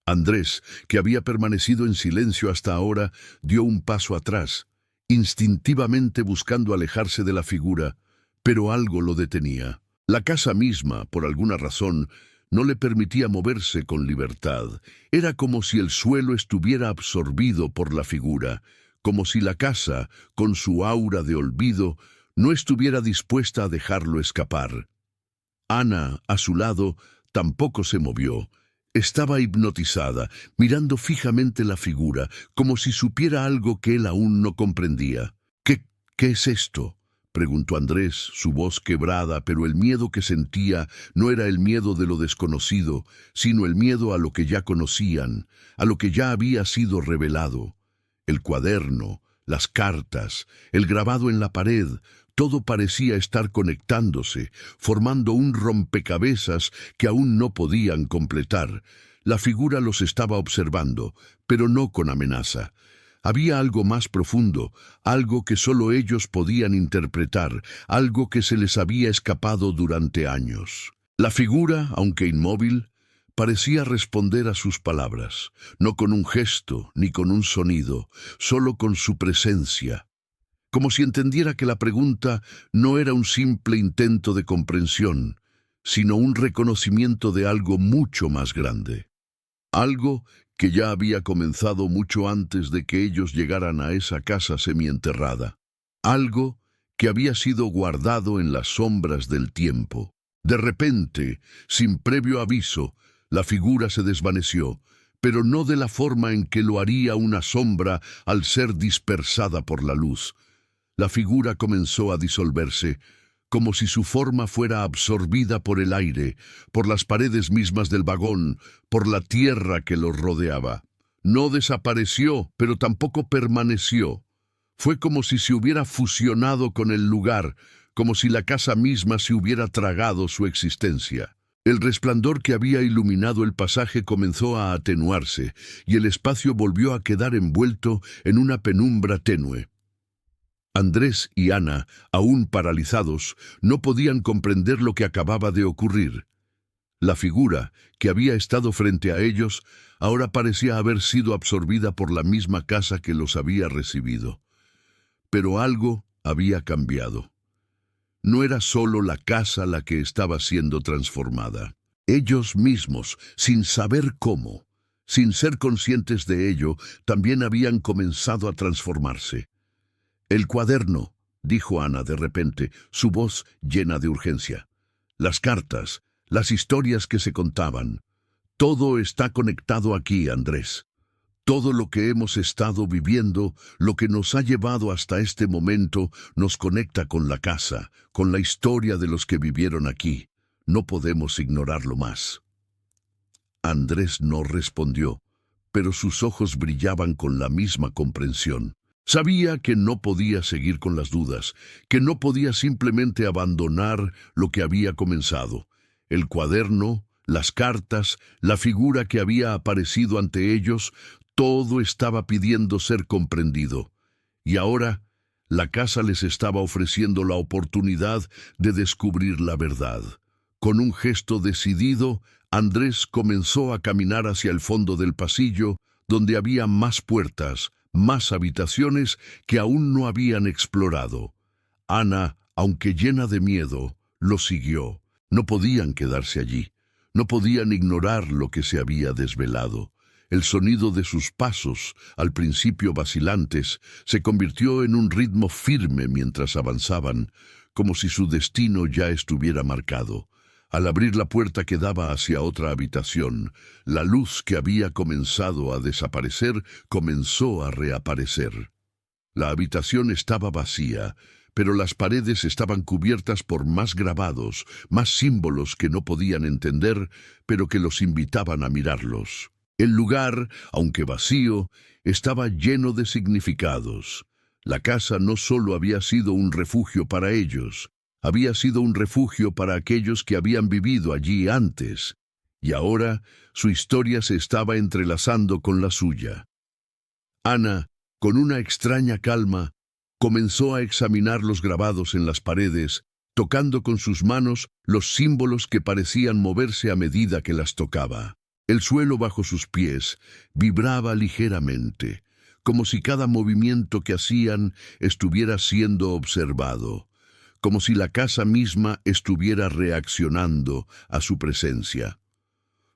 Andrés, que había permanecido en silencio hasta ahora, dio un paso atrás, instintivamente buscando alejarse de la figura, pero algo lo detenía. La casa misma, por alguna razón, no le permitía moverse con libertad. Era como si el suelo estuviera absorbido por la figura, como si la casa, con su aura de olvido, no estuviera dispuesta a dejarlo escapar. Ana, a su lado, tampoco se movió. Estaba hipnotizada, mirando fijamente la figura, como si supiera algo que él aún no comprendía. ¿Qué es esto?, preguntó Andrés, su voz quebrada, pero el miedo que sentía no era el miedo de lo desconocido, sino el miedo a lo que ya conocían, a lo que ya había sido revelado. El cuaderno, las cartas, el grabado en la pared, todo parecía estar conectándose, formando un rompecabezas que aún no podían completar. La figura los estaba observando, pero no con amenaza. Había algo más profundo, algo que solo ellos podían interpretar, algo que se les había escapado durante años. La figura, aunque inmóvil, parecía responder a sus palabras, no con un gesto ni con un sonido, solo con su presencia, como si entendiera que la pregunta no era un simple intento de comprensión, sino un reconocimiento de algo mucho más grande. Algo que ya había comenzado mucho antes de que ellos llegaran a esa casa semienterrada. Algo que había sido guardado en las sombras del tiempo. De repente, sin previo aviso, la figura se desvaneció, pero no de la forma en que lo haría una sombra al ser dispersada por la luz. La figura comenzó a disolverse, como si su forma fuera absorbida por el aire, por las paredes mismas del vagón, por la tierra que los rodeaba. No desapareció, pero tampoco permaneció. Fue como si se hubiera fusionado con el lugar, como si la casa misma se hubiera tragado su existencia. El resplandor que había iluminado el pasaje comenzó a atenuarse, y el espacio volvió a quedar envuelto en una penumbra tenue. Andrés y Ana, aún paralizados, no podían comprender lo que acababa de ocurrir. La figura, que había estado frente a ellos, ahora parecía haber sido absorbida por la misma casa que los había recibido. Pero algo había cambiado. No era solo la casa la que estaba siendo transformada. Ellos mismos, sin saber cómo, sin ser conscientes de ello, también habían comenzado a transformarse. «El cuaderno», dijo Ana de repente, su voz llena de urgencia. «Las cartas, las historias que se contaban. Todo está conectado aquí, Andrés. Todo lo que hemos estado viviendo, lo que nos ha llevado hasta este momento, nos conecta con la casa, con la historia de los que vivieron aquí. No podemos ignorarlo más. Andrés no respondió, pero sus ojos brillaban con la misma comprensión. Sabía que no podía seguir con las dudas, que no podía simplemente abandonar lo que había comenzado. El cuaderno, las cartas, la figura que había aparecido ante ellos, todo estaba pidiendo ser comprendido. Y ahora, la casa les estaba ofreciendo la oportunidad de descubrir la verdad. Con un gesto decidido, Andrés comenzó a caminar hacia el fondo del pasillo, donde había más puertas, más habitaciones que aún no habían explorado. Ana, aunque llena de miedo, lo siguió. No podían quedarse allí. No podían ignorar lo que se había desvelado. El sonido de sus pasos, al principio vacilantes, se convirtió en un ritmo firme mientras avanzaban, como si su destino ya estuviera marcado. Al abrir la puerta que daba hacia otra habitación, la luz que había comenzado a desaparecer comenzó a reaparecer. La habitación estaba vacía, pero las paredes estaban cubiertas por más grabados, más símbolos que no podían entender, pero que los invitaban a mirarlos. El lugar, aunque vacío, estaba lleno de significados. La casa no solo había sido un refugio para ellos, había sido un refugio para aquellos que habían vivido allí antes, y ahora su historia se estaba entrelazando con la suya. Ana, con una extraña calma, comenzó a examinar los grabados en las paredes, tocando con sus manos los símbolos que parecían moverse a medida que las tocaba. El suelo bajo sus pies vibraba ligeramente, como si cada movimiento que hacían estuviera siendo observado, como si la casa misma estuviera reaccionando a su presencia.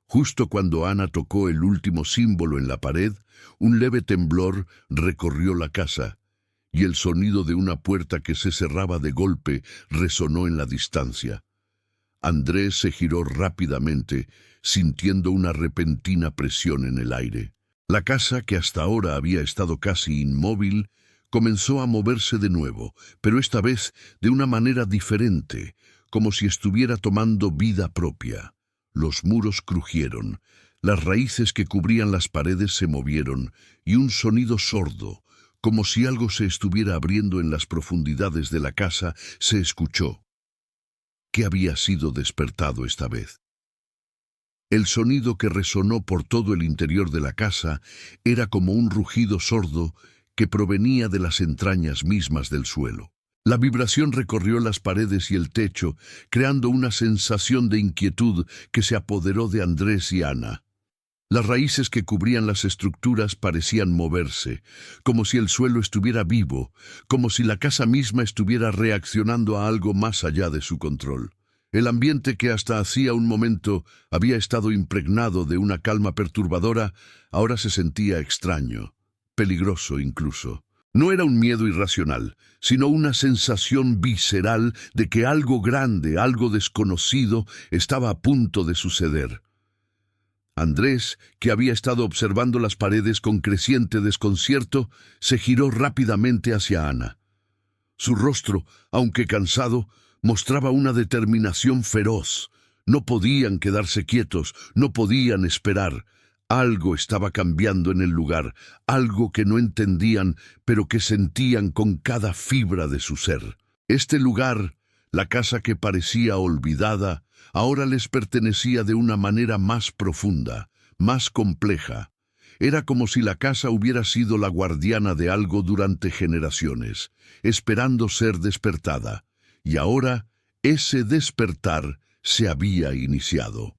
Justo cuando Ana tocó el último símbolo en la pared, un leve temblor recorrió la casa, y el sonido de una puerta que se cerraba de golpe resonó en la distancia. Andrés se giró rápidamente, sintiendo una repentina presión en el aire. La casa, que hasta ahora había estado casi inmóvil, comenzó a moverse de nuevo, pero esta vez de una manera diferente, como si estuviera tomando vida propia. Los muros crujieron, las raíces que cubrían las paredes se movieron, y un sonido sordo, como si algo se estuviera abriendo en las profundidades de la casa, se escuchó. ¿Qué había sido despertado esta vez? El sonido que resonó por todo el interior de la casa era como un rugido sordo que provenía de las entrañas mismas del suelo. La vibración recorrió las paredes y el techo, creando una sensación de inquietud que se apoderó de Andrés y Ana. Las raíces que cubrían las estructuras parecían moverse, como si el suelo estuviera vivo, como si la casa misma estuviera reaccionando a algo más allá de su control. El ambiente que hasta hacía un momento había estado impregnado de una calma perturbadora, ahora se sentía extraño, peligroso incluso. No era un miedo irracional, sino una sensación visceral de que algo grande, algo desconocido, estaba a punto de suceder. Andrés, que había estado observando las paredes con creciente desconcierto, se giró rápidamente hacia Ana. Su rostro, aunque cansado, mostraba una determinación feroz. No podían quedarse quietos, no podían esperar. Algo estaba cambiando en el lugar, algo que no entendían, pero que sentían con cada fibra de su ser. Este lugar, la casa que parecía olvidada, ahora les pertenecía de una manera más profunda, más compleja. Era como si la casa hubiera sido la guardiana de algo durante generaciones, esperando ser despertada. Y ahora, ese despertar se había iniciado.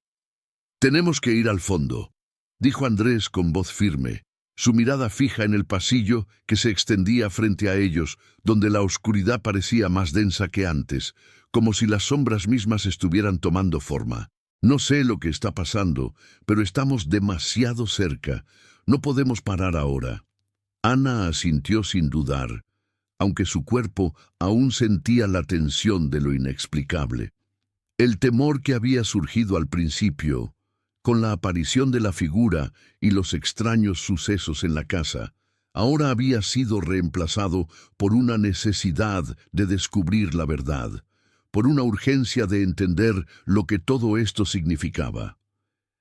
«Tenemos que ir al fondo», dijo Andrés con voz firme, su mirada fija en el pasillo que se extendía frente a ellos, donde la oscuridad parecía más densa que antes, como si las sombras mismas estuvieran tomando forma. «No sé lo que está pasando, pero estamos demasiado cerca. No podemos parar ahora». Ana asintió sin dudar, aunque su cuerpo aún sentía la tensión de lo inexplicable. El temor que había surgido al principio Con la aparición de la figura y los extraños sucesos en la casa, ahora había sido reemplazado por una necesidad de descubrir la verdad, por una urgencia de entender lo que todo esto significaba.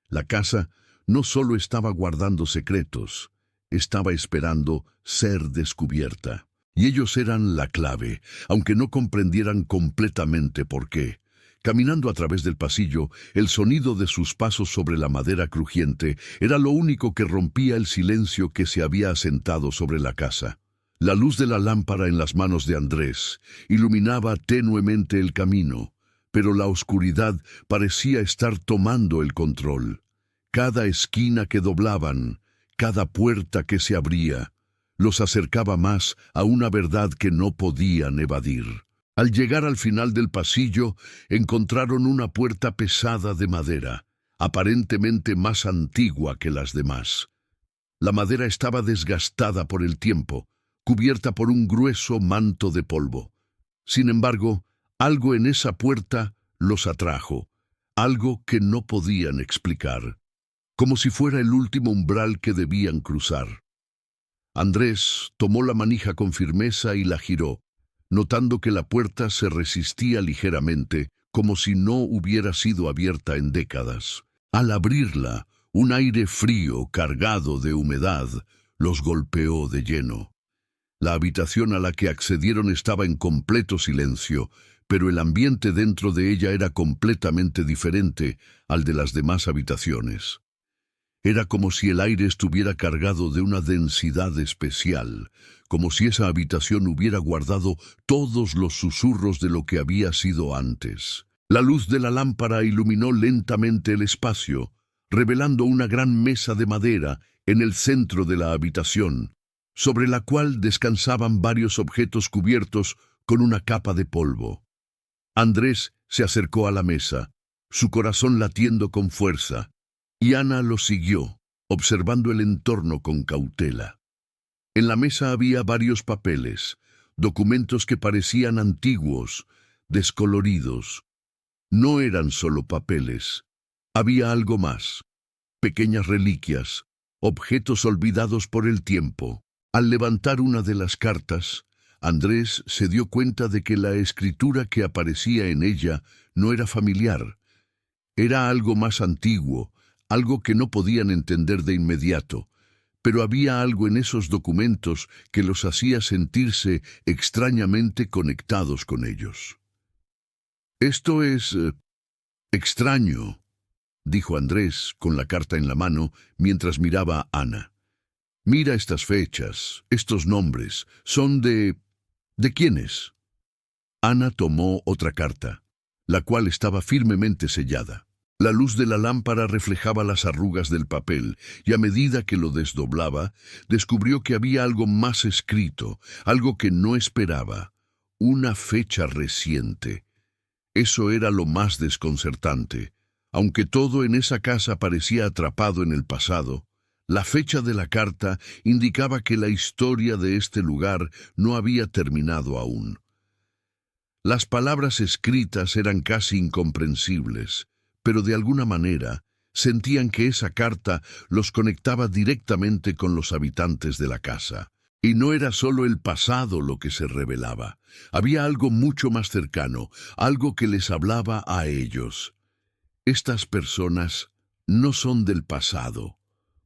La casa no solo estaba guardando secretos, estaba esperando ser descubierta. Y ellos eran la clave, aunque no comprendieran completamente por qué. Caminando a través del pasillo, el sonido de sus pasos sobre la madera crujiente era lo único que rompía el silencio que se había asentado sobre la casa. La luz de la lámpara en las manos de Andrés iluminaba tenuemente el camino, pero la oscuridad parecía estar tomando el control. Cada esquina que doblaban, cada puerta que se abría, los acercaba más a una verdad que no podían evadir. Al llegar al final del pasillo, encontraron una puerta pesada de madera, aparentemente más antigua que las demás. La madera estaba desgastada por el tiempo, cubierta por un grueso manto de polvo. Sin embargo, algo en esa puerta los atrajo, algo que no podían explicar, como si fuera el último umbral que debían cruzar. Andrés tomó la manija con firmeza y la giró, notando que la puerta se resistía ligeramente, como si no hubiera sido abierta en décadas. Al abrirla, un aire frío, cargado de humedad, los golpeó de lleno. La habitación a la que accedieron estaba en completo silencio, pero el ambiente dentro de ella era completamente diferente al de las demás habitaciones. Era como si el aire estuviera cargado de una densidad especial, como si esa habitación hubiera guardado todos los susurros de lo que había sido antes. La luz de la lámpara iluminó lentamente el espacio, revelando una gran mesa de madera en el centro de la habitación, sobre la cual descansaban varios objetos cubiertos con una capa de polvo. Andrés se acercó a la mesa, su corazón latiendo con fuerza, y Ana lo siguió, observando el entorno con cautela. En la mesa había varios papeles, documentos que parecían antiguos, descoloridos. No eran solo papeles, había algo más, pequeñas reliquias, objetos olvidados por el tiempo. Al levantar una de las cartas, Andrés se dio cuenta de que la escritura que aparecía en ella no era familiar. Era algo más antiguo, algo que no podían entender de inmediato, pero había algo en esos documentos que los hacía sentirse extrañamente conectados con ellos. «Esto es extraño», dijo Andrés con la carta en la mano mientras miraba a Ana. «Mira estas fechas, estos nombres, son ¿de quiénes?» Ana tomó otra carta, la cual estaba firmemente sellada. La luz de la lámpara reflejaba las arrugas del papel, y a medida que lo desdoblaba, descubrió que había algo más escrito, algo que no esperaba, una fecha reciente. Eso era lo más desconcertante. Aunque todo en esa casa parecía atrapado en el pasado, la fecha de la carta indicaba que la historia de este lugar no había terminado aún. Las palabras escritas eran casi incomprensibles, pero de alguna manera sentían que esa carta los conectaba directamente con los habitantes de la casa. Y no era solo el pasado lo que se revelaba. Había algo mucho más cercano, algo que les hablaba a ellos. «Estas personas no son del pasado»,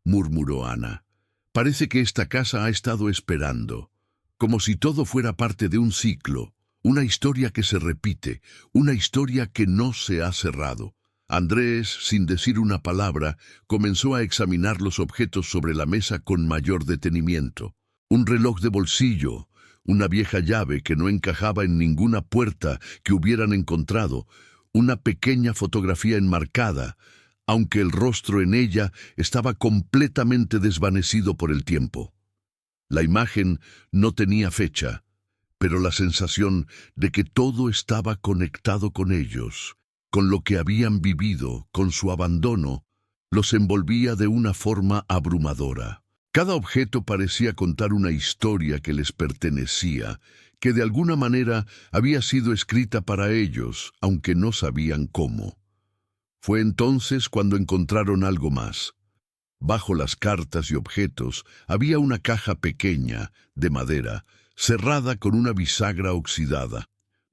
murmuró Ana. «Parece que esta casa ha estado esperando, como si todo fuera parte de un ciclo, una historia que se repite, una historia que no se ha cerrado». Andrés, sin decir una palabra, comenzó a examinar los objetos sobre la mesa con mayor detenimiento. Un reloj de bolsillo, una vieja llave que no encajaba en ninguna puerta que hubieran encontrado, una pequeña fotografía enmarcada, aunque el rostro en ella estaba completamente desvanecido por el tiempo. La imagen no tenía fecha, pero la sensación de que todo estaba conectado con ellos, con lo que habían vivido, con su abandono, los envolvía de una forma abrumadora. Cada objeto parecía contar una historia que les pertenecía, que de alguna manera había sido escrita para ellos, aunque no sabían cómo. Fue entonces cuando encontraron algo más. Bajo las cartas y objetos había una caja pequeña, de madera, cerrada con una bisagra oxidada.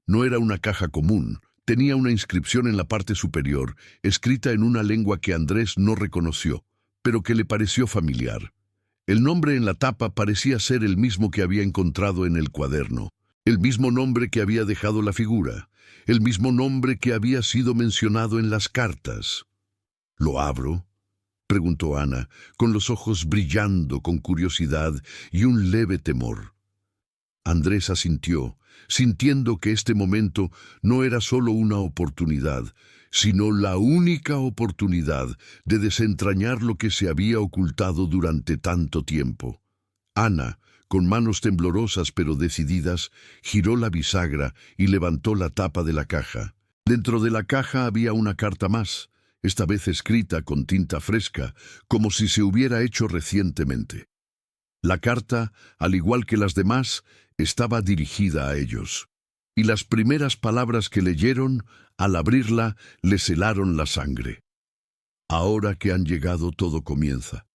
No era una caja común, tenía una inscripción en la parte superior, escrita en una lengua que Andrés no reconoció, pero que le pareció familiar. El nombre en la tapa parecía ser el mismo que había encontrado en el cuaderno, el mismo nombre que había dejado la figura, el mismo nombre que había sido mencionado en las cartas. ¿Lo abro?, preguntó Ana, con los ojos brillando con curiosidad y un leve temor. Andrés asintió, sintiendo que este momento no era solo una oportunidad, sino la única oportunidad de desentrañar lo que se había ocultado durante tanto tiempo. Ana, con manos temblorosas pero decididas, giró la bisagra y levantó la tapa de la caja. Dentro de la caja había una carta más, esta vez escrita con tinta fresca, como si se hubiera hecho recientemente. La carta, al igual que las demás, estaba dirigida a ellos, y las primeras palabras que leyeron, al abrirla, les helaron la sangre. Ahora que han llegado, todo comienza.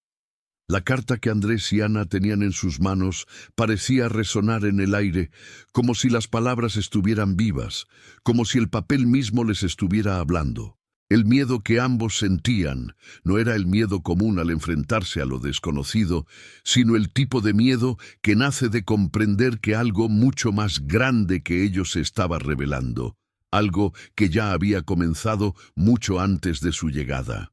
La carta que Andrés y Ana tenían en sus manos parecía resonar en el aire, como si las palabras estuvieran vivas, como si el papel mismo les estuviera hablando. El miedo que ambos sentían no era el miedo común al enfrentarse a lo desconocido, sino el tipo de miedo que nace de comprender que algo mucho más grande que ellos se estaba revelando, algo que ya había comenzado mucho antes de su llegada.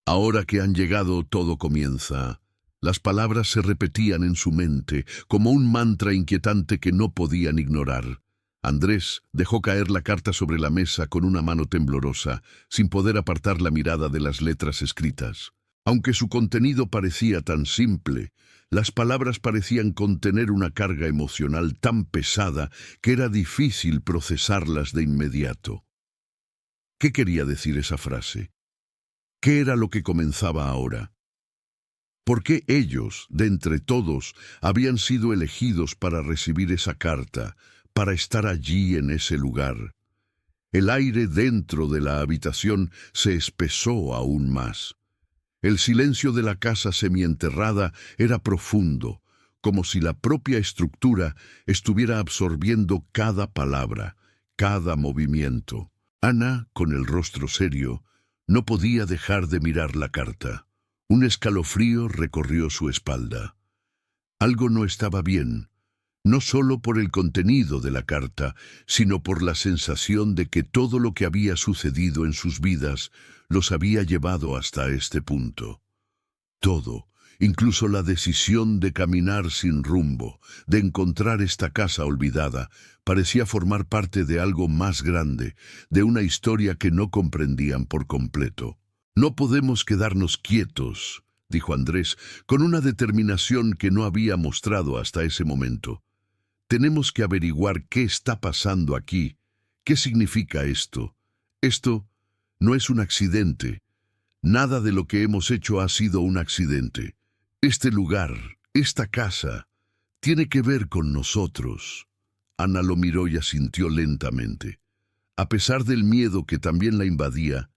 Ahora que han llegado, todo comienza. Las palabras se repetían en su mente como un mantra inquietante que no podían ignorar. Andrés dejó caer la carta sobre la mesa con una mano temblorosa, sin poder apartar la mirada de las letras escritas. Aunque su contenido parecía tan simple, las palabras parecían contener una carga emocional tan pesada que era difícil procesarlas de inmediato. ¿Qué quería decir esa frase? ¿Qué era lo que comenzaba ahora? ¿Por qué ellos, de entre todos, habían sido elegidos para recibir esa carta, para estar allí en ese lugar? El aire dentro de la habitación se espesó aún más. El silencio de la casa semienterrada era profundo, como si la propia estructura estuviera absorbiendo cada palabra, cada movimiento. Ana, con el rostro serio, no podía dejar de mirar la carta. Un escalofrío recorrió su espalda. Algo no estaba bien, no solo por el contenido de la carta, sino por la sensación de que todo lo que había sucedido en sus vidas los había llevado hasta este punto. Todo, incluso la decisión de caminar sin rumbo, de encontrar esta casa olvidada, parecía formar parte de algo más grande, de una historia que no comprendían por completo. «No podemos quedarnos quietos», dijo Andrés, con una determinación que no había mostrado hasta ese momento. «Tenemos que averiguar qué está pasando aquí. ¿Qué significa esto? Esto no es un accidente. Nada de lo que hemos hecho ha sido un accidente. Este lugar, esta casa, tiene que ver con nosotros». Ana lo miró y asintió lentamente. A pesar del miedo que también la invadía,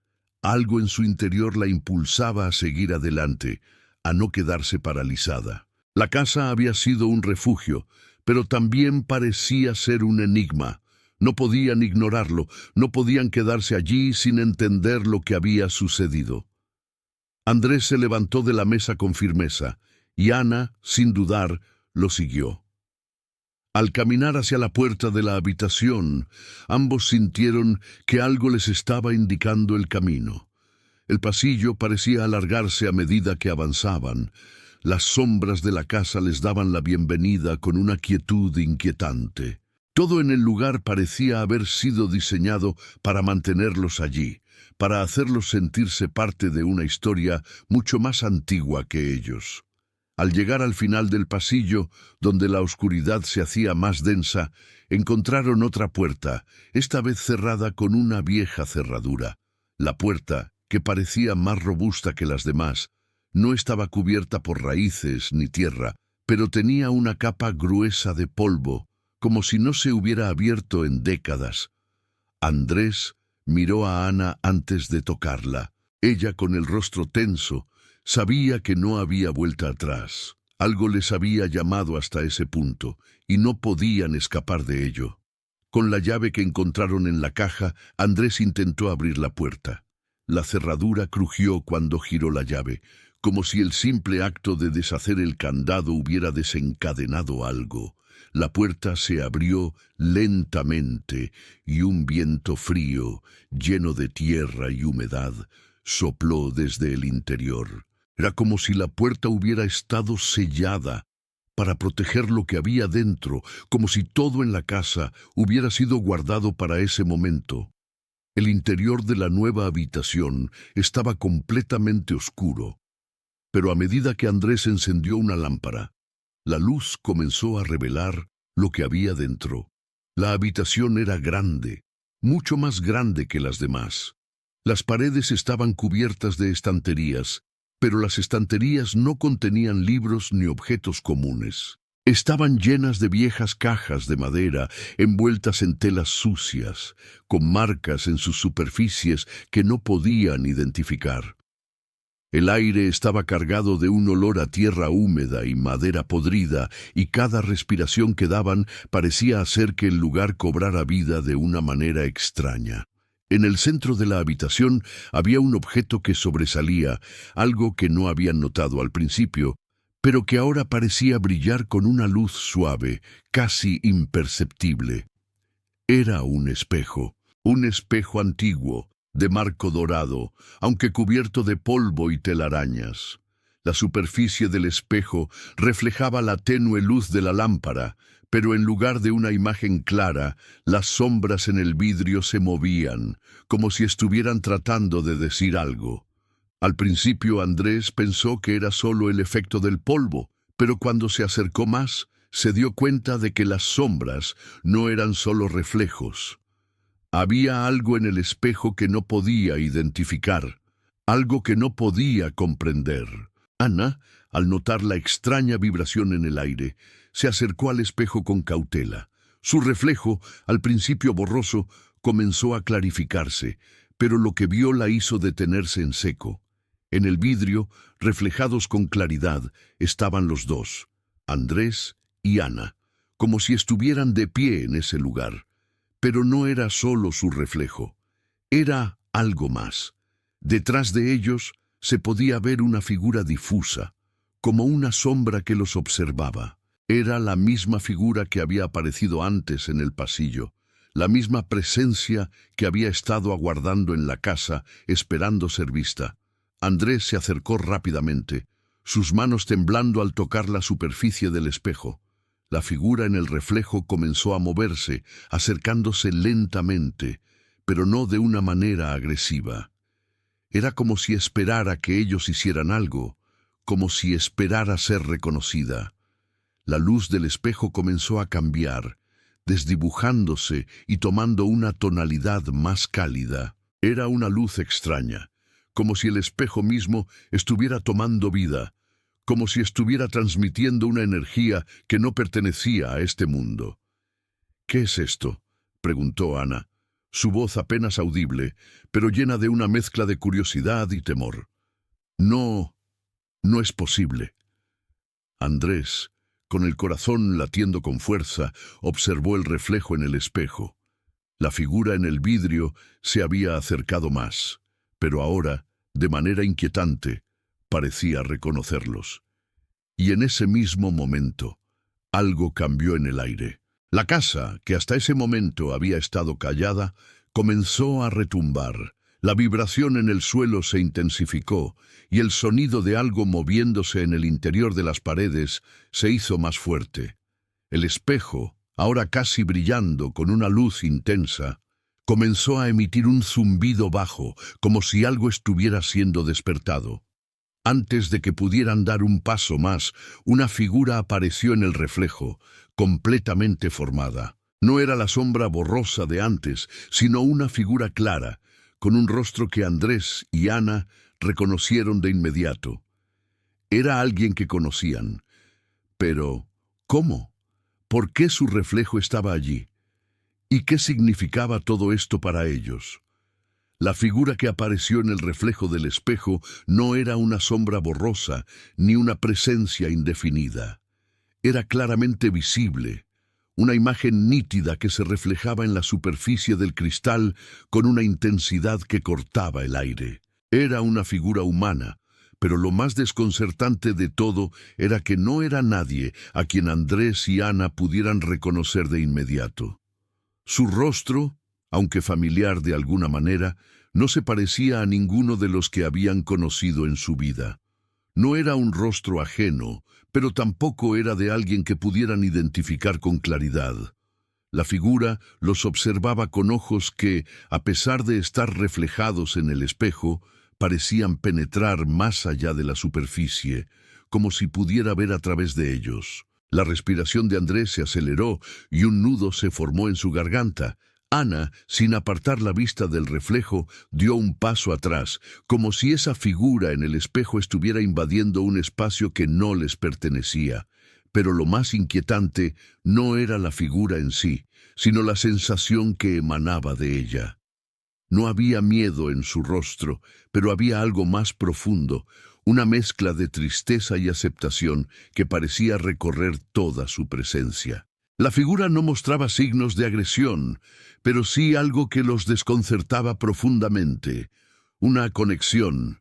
algo en su interior la impulsaba a seguir adelante, a no quedarse paralizada. La casa había sido un refugio, pero también parecía ser un enigma. No podían ignorarlo, no podían quedarse allí sin entender lo que había sucedido. Andrés se levantó de la mesa con firmeza, y Ana, sin dudar, lo siguió. Al caminar hacia la puerta de la habitación, ambos sintieron que algo les estaba indicando el camino. El pasillo parecía alargarse a medida que avanzaban. Las sombras de la casa les daban la bienvenida con una quietud inquietante. Todo en el lugar parecía haber sido diseñado para mantenerlos allí, para hacerlos sentirse parte de una historia mucho más antigua que ellos. Al llegar al final del pasillo, donde la oscuridad se hacía más densa, encontraron otra puerta, esta vez cerrada con una vieja cerradura. La puerta, que parecía más robusta que las demás, no estaba cubierta por raíces ni tierra, pero tenía una capa gruesa de polvo, como si no se hubiera abierto en décadas. Andrés Miró a Ana antes de tocarla. Ella, con el rostro tenso, sabía que no había vuelta atrás. Algo les había llamado hasta ese punto, y no podían escapar de ello. Con la llave que encontraron en la caja, Andrés intentó abrir la puerta. La cerradura crujió cuando giró la llave, como si el simple acto de deshacer el candado hubiera desencadenado algo. La puerta se abrió lentamente y un viento frío, lleno de tierra y humedad, sopló desde el interior. Era como si la puerta hubiera estado sellada para proteger lo que había dentro, como si todo en la casa hubiera sido guardado para ese momento. El interior de la nueva habitación estaba completamente oscuro, pero a medida que Andrés encendió una lámpara, la luz comenzó a revelar lo que había dentro. La habitación era grande, mucho más grande que las demás. Las paredes estaban cubiertas de estanterías, pero las estanterías no contenían libros ni objetos comunes. Estaban llenas de viejas cajas de madera envueltas en telas sucias, con marcas en sus superficies que no podían identificar. El aire estaba cargado de un olor a tierra húmeda y madera podrida, y cada respiración que daban parecía hacer que el lugar cobrara vida de una manera extraña. En el centro de la habitación había un objeto que sobresalía, algo que no habían notado al principio, pero que ahora parecía brillar con una luz suave, casi imperceptible. Era un espejo antiguo, de marco dorado, aunque cubierto de polvo y telarañas. La superficie del espejo reflejaba la tenue luz de la lámpara, pero en lugar de una imagen clara, las sombras en el vidrio se movían, como si estuvieran tratando de decir algo. Al principio Andrés pensó que era solo el efecto del polvo, pero cuando se acercó más, se dio cuenta de que las sombras no eran solo reflejos. Había algo en el espejo que no podía identificar, algo que no podía comprender. Ana, al notar la extraña vibración en el aire, se acercó al espejo con cautela. Su reflejo, al principio borroso, comenzó a clarificarse, pero lo que vio la hizo detenerse en seco. En el vidrio, reflejados con claridad, estaban los dos, Andrés y Ana, como si estuvieran de pie en ese lugar. Pero no era solo su reflejo, era algo más. Detrás de ellos se podía ver una figura difusa, como una sombra que los observaba. Era la misma figura que había aparecido antes en el pasillo, la misma presencia que había estado aguardando en la casa, esperando ser vista. Andrés se acercó rápidamente, sus manos temblando al tocar la superficie del espejo. La figura en el reflejo comenzó a moverse, acercándose lentamente, pero no de una manera agresiva. Era como si esperara que ellos hicieran algo, como si esperara ser reconocida. La luz del espejo comenzó a cambiar, desdibujándose y tomando una tonalidad más cálida. Era una luz extraña, como si el espejo mismo estuviera tomando vida, como si estuviera transmitiendo una energía que no pertenecía a este mundo. «¿Qué es esto?», preguntó Ana, su voz apenas audible, pero llena de una mezcla de curiosidad y temor. «No, no es posible». Andrés, con el corazón latiendo con fuerza, observó el reflejo en el espejo. La figura en el vidrio se había acercado más, pero ahora, de manera inquietante, parecía reconocerlos. Y en ese mismo momento, algo cambió en el aire. La casa, que hasta ese momento había estado callada, comenzó a retumbar. La vibración en el suelo se intensificó y el sonido de algo moviéndose en el interior de las paredes se hizo más fuerte. El espejo, ahora casi brillando con una luz intensa, comenzó a emitir un zumbido bajo, como si algo estuviera siendo despertado. Antes de que pudieran dar un paso más, una figura apareció en el reflejo, completamente formada. No era la sombra borrosa de antes, sino una figura clara, con un rostro que Andrés y Ana reconocieron de inmediato. Era alguien que conocían. Pero, ¿cómo? ¿Por qué su reflejo estaba allí? ¿Y qué significaba todo esto para ellos? La figura que apareció en el reflejo del espejo no era una sombra borrosa ni una presencia indefinida. Era claramente visible, una imagen nítida que se reflejaba en la superficie del cristal con una intensidad que cortaba el aire. Era una figura humana, pero lo más desconcertante de todo era que no era nadie a quien Andrés y Ana pudieran reconocer de inmediato. Su rostro, aunque familiar de alguna manera, no se parecía a ninguno de los que habían conocido en su vida. No era un rostro ajeno, pero tampoco era de alguien que pudieran identificar con claridad. La figura los observaba con ojos que, a pesar de estar reflejados en el espejo, parecían penetrar más allá de la superficie, como si pudiera ver a través de ellos. La respiración de Andrés se aceleró y un nudo se formó en su garganta. Ana, sin apartar la vista del reflejo, dio un paso atrás, como si esa figura en el espejo estuviera invadiendo un espacio que no les pertenecía. Pero lo más inquietante no era la figura en sí, sino la sensación que emanaba de ella. No había miedo en su rostro, pero había algo más profundo, una mezcla de tristeza y aceptación que parecía recorrer toda su presencia. La figura no mostraba signos de agresión, pero sí algo que los desconcertaba profundamente, una conexión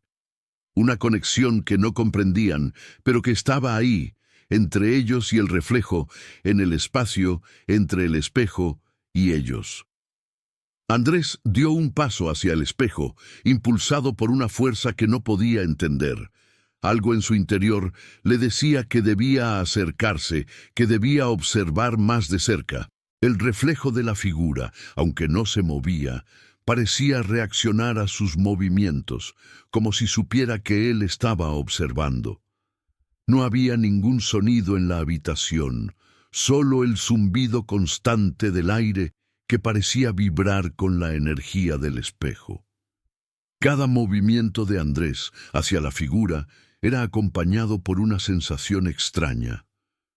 que no comprendían, pero que estaba ahí, entre ellos y el reflejo, en el espacio, entre el espejo y ellos. Andrés dio un paso hacia el espejo, impulsado por una fuerza que no podía entender. Algo en su interior le decía que debía acercarse, que debía observar más de cerca. El reflejo de la figura, aunque no se movía, parecía reaccionar a sus movimientos, como si supiera que él estaba observando. No había ningún sonido en la habitación, solo el zumbido constante del aire que parecía vibrar con la energía del espejo. Cada movimiento de Andrés hacia la figura era acompañado por una sensación extraña,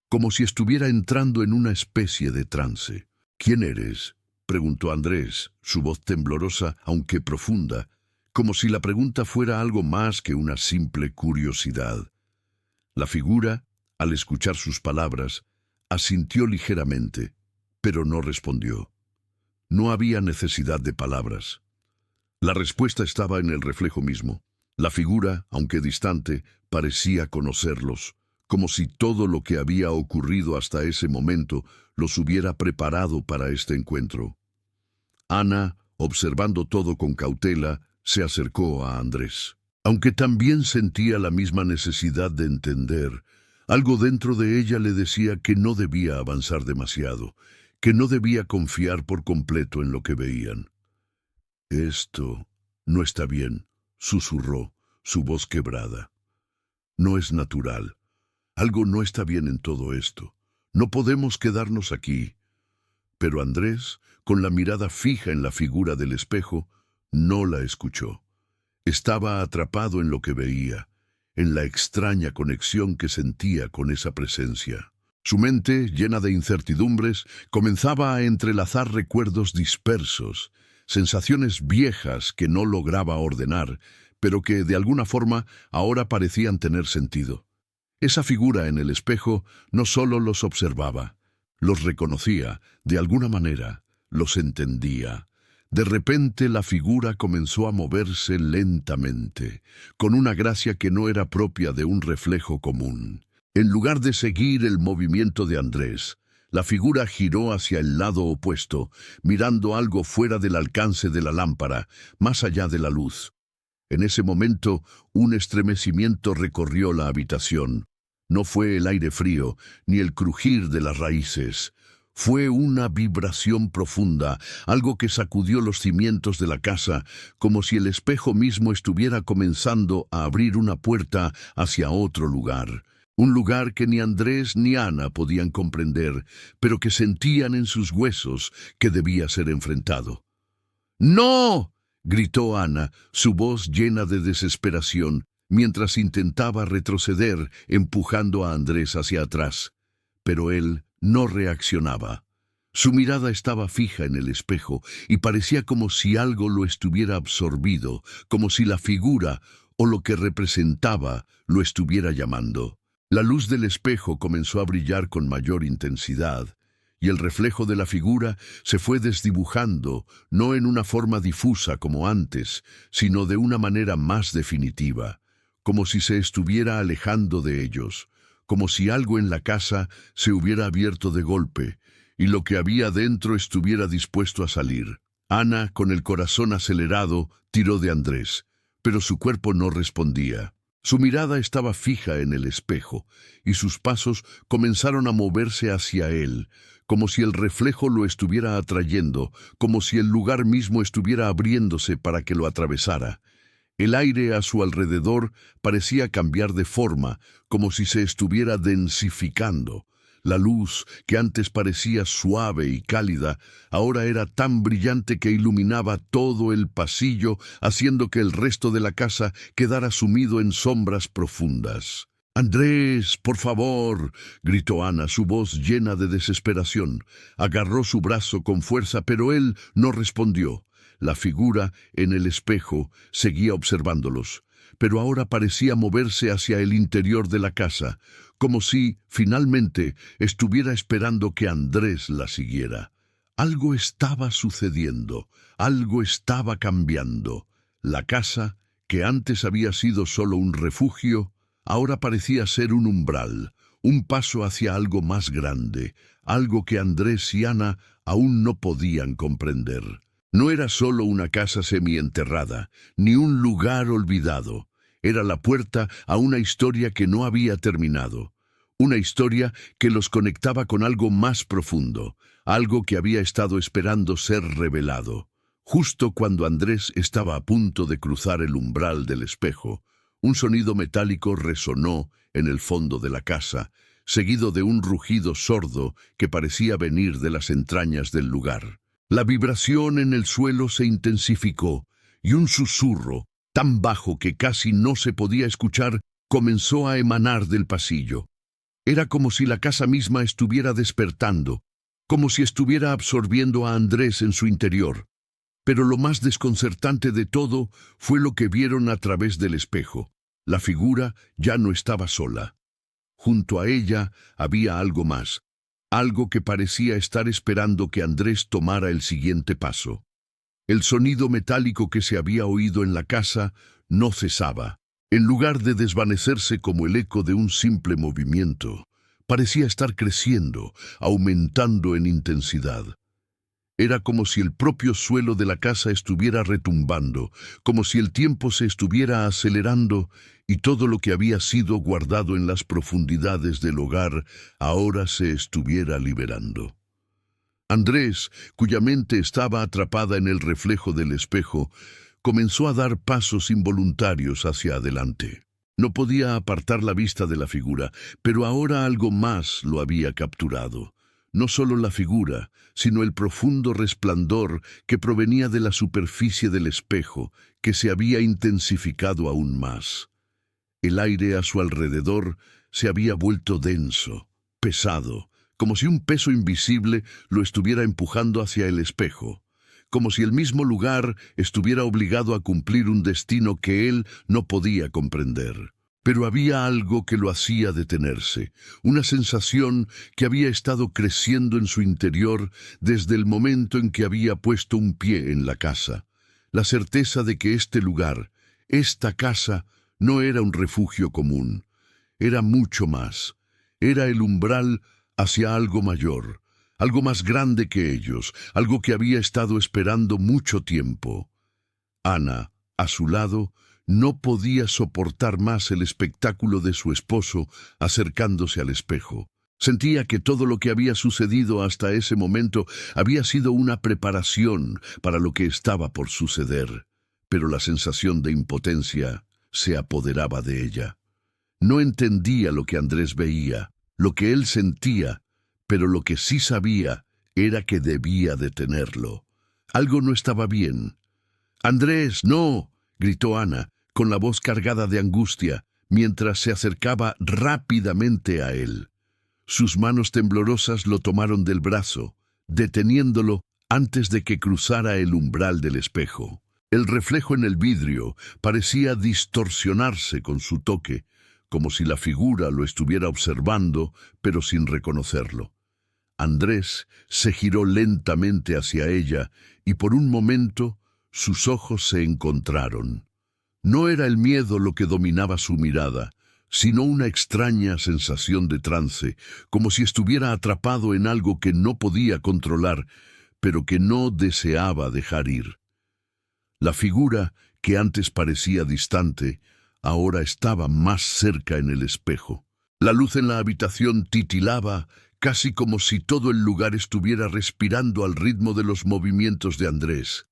como si estuviera entrando en una especie de trance. «¿Quién eres?», preguntó Andrés, su voz temblorosa, aunque profunda, como si la pregunta fuera algo más que una simple curiosidad. La figura, al escuchar sus palabras, asintió ligeramente, pero no respondió. No había necesidad de palabras. La respuesta estaba en el reflejo mismo. La figura, aunque distante, parecía conocerlos, como si todo lo que había ocurrido hasta ese momento los hubiera preparado para este encuentro. Ana, observando todo con cautela, se acercó a Andrés. Aunque también sentía la misma necesidad de entender, algo dentro de ella le decía que no debía avanzar demasiado, que no debía confiar por completo en lo que veían. «Esto no está bien», susurró, su voz quebrada. «No es natural. Algo no está bien en todo esto. No podemos quedarnos aquí». Pero Andrés, con la mirada fija en la figura del espejo, no la escuchó. Estaba atrapado en lo que veía, en la extraña conexión que sentía con esa presencia. Su mente, llena de incertidumbres, comenzaba a entrelazar recuerdos dispersos, sensaciones viejas que no lograba ordenar, pero que de alguna forma ahora parecían tener sentido. Esa figura en el espejo no solo los observaba, los reconocía, de alguna manera, los entendía. De repente la figura comenzó a moverse lentamente, con una gracia que no era propia de un reflejo común. En lugar de seguir el movimiento de Andrés, la figura giró hacia el lado opuesto, mirando algo fuera del alcance de la lámpara, más allá de la luz. En ese momento, un estremecimiento recorrió la habitación. No fue el aire frío, ni el crujir de las raíces. Fue una vibración profunda, algo que sacudió los cimientos de la casa, como si el espejo mismo estuviera comenzando a abrir una puerta hacia otro lugar. Un lugar que ni Andrés ni Ana podían comprender, pero que sentían en sus huesos que debía ser enfrentado. «¡No!», gritó Ana, su voz llena de desesperación, mientras intentaba retroceder, empujando a Andrés hacia atrás. Pero él no reaccionaba. Su mirada estaba fija en el espejo y parecía como si algo lo estuviera absorbido, como si la figura o lo que representaba lo estuviera llamando. La luz del espejo comenzó a brillar con mayor intensidad, y el reflejo de la figura se fue desdibujando, no en una forma difusa como antes, sino de una manera más definitiva, como si se estuviera alejando de ellos, como si algo en la casa se hubiera abierto de golpe, y lo que había dentro estuviera dispuesto a salir. Ana, con el corazón acelerado, tiró de Andrés, pero su cuerpo no respondía. Su mirada estaba fija en el espejo, y sus pasos comenzaron a moverse hacia él, como si el reflejo lo estuviera atrayendo, como si el lugar mismo estuviera abriéndose para que lo atravesara. El aire a su alrededor parecía cambiar de forma, como si se estuviera densificando. La luz, que antes parecía suave y cálida, ahora era tan brillante que iluminaba todo el pasillo, haciendo que el resto de la casa quedara sumido en sombras profundas. «Andrés, por favor», gritó Ana, su voz llena de desesperación. Agarró su brazo con fuerza, pero él no respondió. La figura en el espejo seguía observándolos, pero ahora parecía moverse hacia el interior de la casa, como si, finalmente, estuviera esperando que Andrés la siguiera. Algo estaba sucediendo, algo estaba cambiando. La casa, que antes había sido solo un refugio, ahora parecía ser un umbral, un paso hacia algo más grande, algo que Andrés y Ana aún no podían comprender. No era solo una casa semienterrada, ni un lugar olvidado. Era la puerta a una historia que no había terminado. Una historia que los conectaba con algo más profundo, algo que había estado esperando ser revelado. Justo cuando Andrés estaba a punto de cruzar el umbral del espejo, un sonido metálico resonó en el fondo de la casa, seguido de un rugido sordo que parecía venir de las entrañas del lugar. La vibración en el suelo se intensificó, y un susurro, tan bajo que casi no se podía escuchar, comenzó a emanar del pasillo. Era como si la casa misma estuviera despertando, como si estuviera absorbiendo a Andrés en su interior. Pero lo más desconcertante de todo fue lo que vieron a través del espejo. La figura ya no estaba sola. Junto a ella había algo más, algo que parecía estar esperando que Andrés tomara el siguiente paso. El sonido metálico que se había oído en la casa no cesaba. En lugar de desvanecerse como el eco de un simple movimiento, parecía estar creciendo, aumentando en intensidad. Era como si el propio suelo de la casa estuviera retumbando, como si el tiempo se estuviera acelerando y todo lo que había sido guardado en las profundidades del hogar ahora se estuviera liberando. Andrés, cuya mente estaba atrapada en el reflejo del espejo, comenzó a dar pasos involuntarios hacia adelante. No podía apartar la vista de la figura, pero ahora algo más lo había capturado. No solo la figura, sino el profundo resplandor que provenía de la superficie del espejo, que se había intensificado aún más. El aire a su alrededor se había vuelto denso, pesado, como si un peso invisible lo estuviera empujando hacia el espejo, como si el mismo lugar estuviera obligado a cumplir un destino que él no podía comprender. Pero había algo que lo hacía detenerse, una sensación que había estado creciendo en su interior desde el momento en que había puesto un pie en la casa. La certeza de que este lugar, esta casa, no era un refugio común. Era mucho más. Era el umbral hacia algo mayor, algo más grande que ellos, algo que había estado esperando mucho tiempo. Ana, a su lado, no podía soportar más el espectáculo de su esposo acercándose al espejo. Sentía que todo lo que había sucedido hasta ese momento había sido una preparación para lo que estaba por suceder, pero la sensación de impotencia se apoderaba de ella. No entendía lo que Andrés veía, lo que él sentía, pero lo que sí sabía era que debía detenerlo. Algo no estaba bien. «¡Andrés, no!», gritó Ana, con la voz cargada de angustia, mientras se acercaba rápidamente a él. Sus manos temblorosas lo tomaron del brazo, deteniéndolo antes de que cruzara el umbral del espejo. El reflejo en el vidrio parecía distorsionarse con su toque, como si la figura lo estuviera observando, pero sin reconocerlo. Andrés se giró lentamente hacia ella y por un momento sus ojos se encontraron. No era el miedo lo que dominaba su mirada, sino una extraña sensación de trance, como si estuviera atrapado en algo que no podía controlar, pero que no deseaba dejar ir. La figura, que antes parecía distante, ahora estaba más cerca en el espejo. La luz en la habitación titilaba, casi como si todo el lugar estuviera respirando al ritmo de los movimientos de Andrés.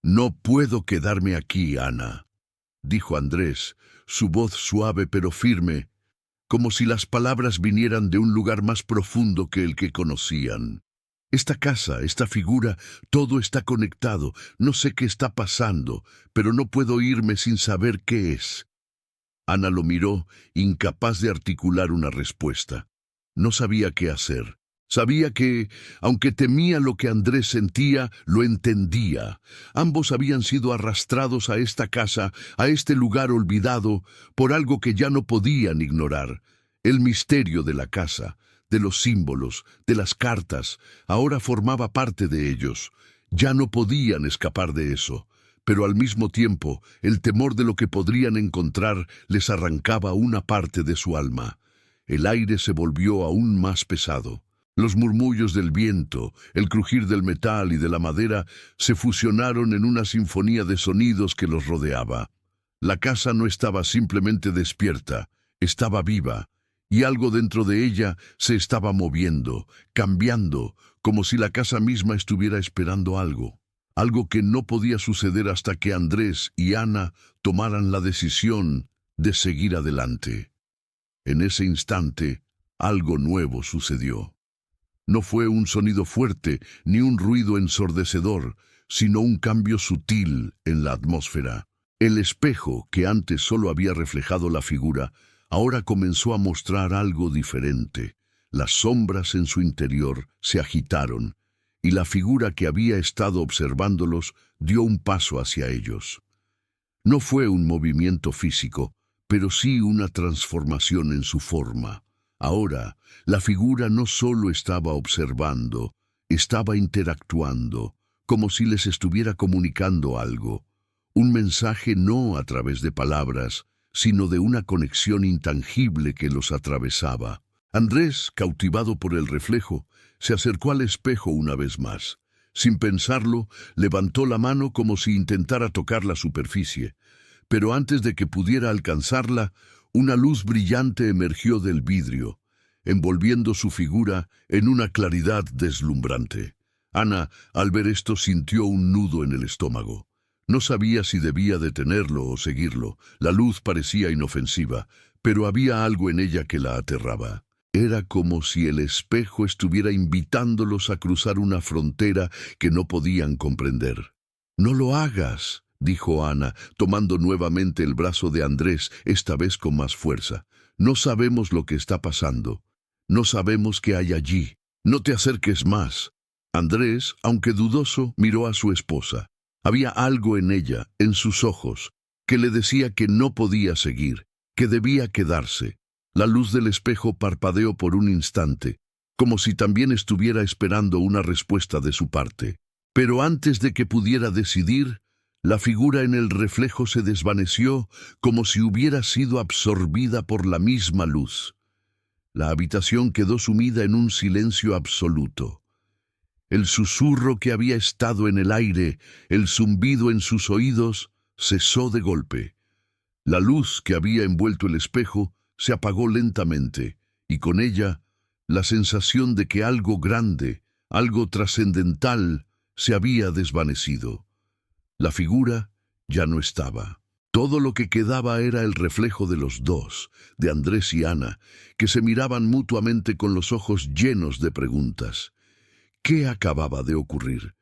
«No puedo quedarme aquí, Ana», dijo Andrés, su voz suave pero firme, como si las palabras vinieran de un lugar más profundo que el que conocían. «Esta casa, esta figura, todo está conectado. No sé qué está pasando, pero no puedo irme sin saber qué es». Ana lo miró, incapaz de articular una respuesta. No sabía qué hacer. Sabía que, aunque temía lo que Andrés sentía, lo entendía. Ambos habían sido arrastrados a esta casa, a este lugar olvidado, por algo que ya no podían ignorar. El misterio de la casa, de los símbolos, de las cartas, ahora formaba parte de ellos. Ya no podían escapar de eso. Pero al mismo tiempo, el temor de lo que podrían encontrar les arrancaba una parte de su alma. El aire se volvió aún más pesado. Los murmullos del viento, el crujir del metal y de la madera se fusionaron en una sinfonía de sonidos que los rodeaba. La casa no estaba simplemente despierta, estaba viva, y algo dentro de ella se estaba moviendo, cambiando, como si la casa misma estuviera esperando algo. Algo que no podía suceder hasta que Andrés y Ana tomaran la decisión de seguir adelante. En ese instante, algo nuevo sucedió. No fue un sonido fuerte ni un ruido ensordecedor, sino un cambio sutil en la atmósfera. El espejo, que antes solo había reflejado la figura, ahora comenzó a mostrar algo diferente. Las sombras en su interior se agitaron, y la figura que había estado observándolos dio un paso hacia ellos. No fue un movimiento físico, pero sí una transformación en su forma. Ahora, la figura no solo estaba observando, estaba interactuando, como si les estuviera comunicando algo. Un mensaje no a través de palabras, sino de una conexión intangible que los atravesaba. Andrés, cautivado por el reflejo, se acercó al espejo una vez más. Sin pensarlo, levantó la mano como si intentara tocar la superficie. Pero antes de que pudiera alcanzarla, una luz brillante emergió del vidrio, envolviendo su figura en una claridad deslumbrante. Ana, al ver esto, sintió un nudo en el estómago. No sabía si debía detenerlo o seguirlo. La luz parecía inofensiva, pero había algo en ella que la aterraba. Era como si el espejo estuviera invitándolos a cruzar una frontera que no podían comprender. «No lo hagas», dijo Ana, tomando nuevamente el brazo de Andrés, esta vez con más fuerza. «No sabemos lo que está pasando. No sabemos qué hay allí. No te acerques más». Andrés, aunque dudoso, miró a su esposa. Había algo en ella, en sus ojos, que le decía que no podía seguir, que debía quedarse. La luz del espejo parpadeó por un instante, como si también estuviera esperando una respuesta de su parte. Pero antes de que pudiera decidir, la figura en el reflejo se desvaneció como si hubiera sido absorbida por la misma luz. La habitación quedó sumida en un silencio absoluto. El susurro que había estado en el aire, el zumbido en sus oídos, cesó de golpe. La luz que había envuelto el espejo se apagó lentamente, y con ella la sensación de que algo grande, algo trascendental, se había desvanecido. La figura ya no estaba. Todo lo que quedaba era el reflejo de los dos, de Andrés y Ana, que se miraban mutuamente con los ojos llenos de preguntas. ¿Qué acababa de ocurrir?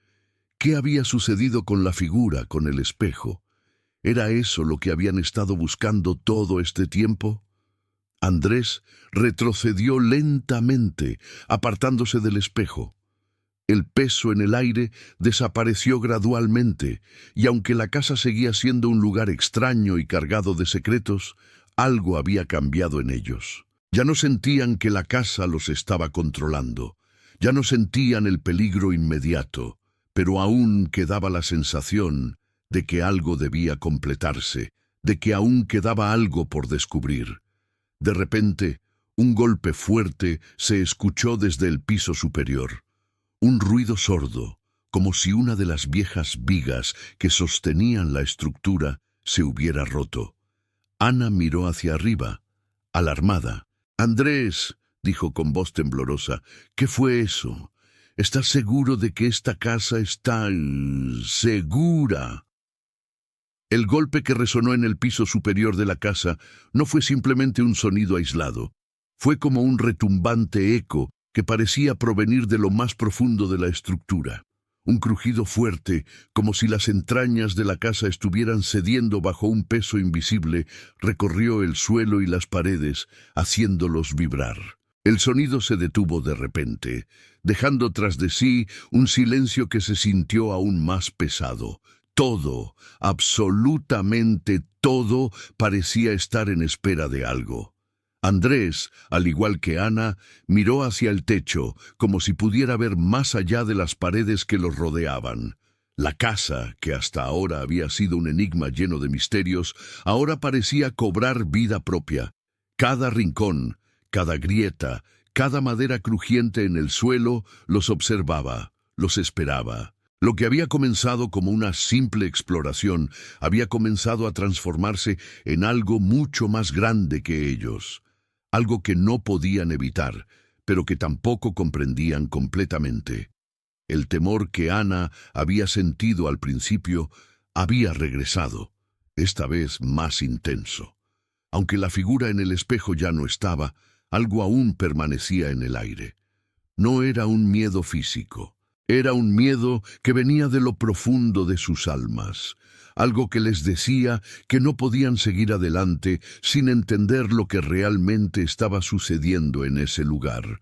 ¿Qué había sucedido con la figura, con el espejo? ¿Era eso lo que habían estado buscando todo este tiempo? Andrés retrocedió lentamente, apartándose del espejo. El peso en el aire desapareció gradualmente, y aunque la casa seguía siendo un lugar extraño y cargado de secretos, algo había cambiado en ellos. Ya no sentían que la casa los estaba controlando, ya no sentían el peligro inmediato, pero aún quedaba la sensación de que algo debía completarse, de que aún quedaba algo por descubrir. De repente, un golpe fuerte se escuchó desde el piso superior. Un ruido sordo, como si una de las viejas vigas que sostenían la estructura se hubiera roto. Ana miró hacia arriba, alarmada. «Andrés», dijo con voz temblorosa, «¿qué fue eso? ¿Estás seguro de que esta casa está segura?» El golpe que resonó en el piso superior de la casa no fue simplemente un sonido aislado. Fue como un retumbante eco que parecía provenir de lo más profundo de la estructura. Un crujido fuerte, como si las entrañas de la casa estuvieran cediendo bajo un peso invisible, recorrió el suelo y las paredes, haciéndolos vibrar. El sonido se detuvo de repente, dejando tras de sí un silencio que se sintió aún más pesado. Todo, absolutamente todo, parecía estar en espera de algo. Andrés, al igual que Ana, miró hacia el techo, como si pudiera ver más allá de las paredes que los rodeaban. La casa, que hasta ahora había sido un enigma lleno de misterios, ahora parecía cobrar vida propia. Cada rincón, cada grieta, cada madera crujiente en el suelo los observaba, los esperaba. Lo que había comenzado como una simple exploración había comenzado a transformarse en algo mucho más grande que ellos. Algo que no podían evitar, pero que tampoco comprendían completamente. El temor que Ana había sentido al principio había regresado, esta vez más intenso. Aunque la figura en el espejo ya no estaba, algo aún permanecía en el aire. No era un miedo físico, era un miedo que venía de lo profundo de sus almas. Algo que les decía que no podían seguir adelante sin entender lo que realmente estaba sucediendo en ese lugar.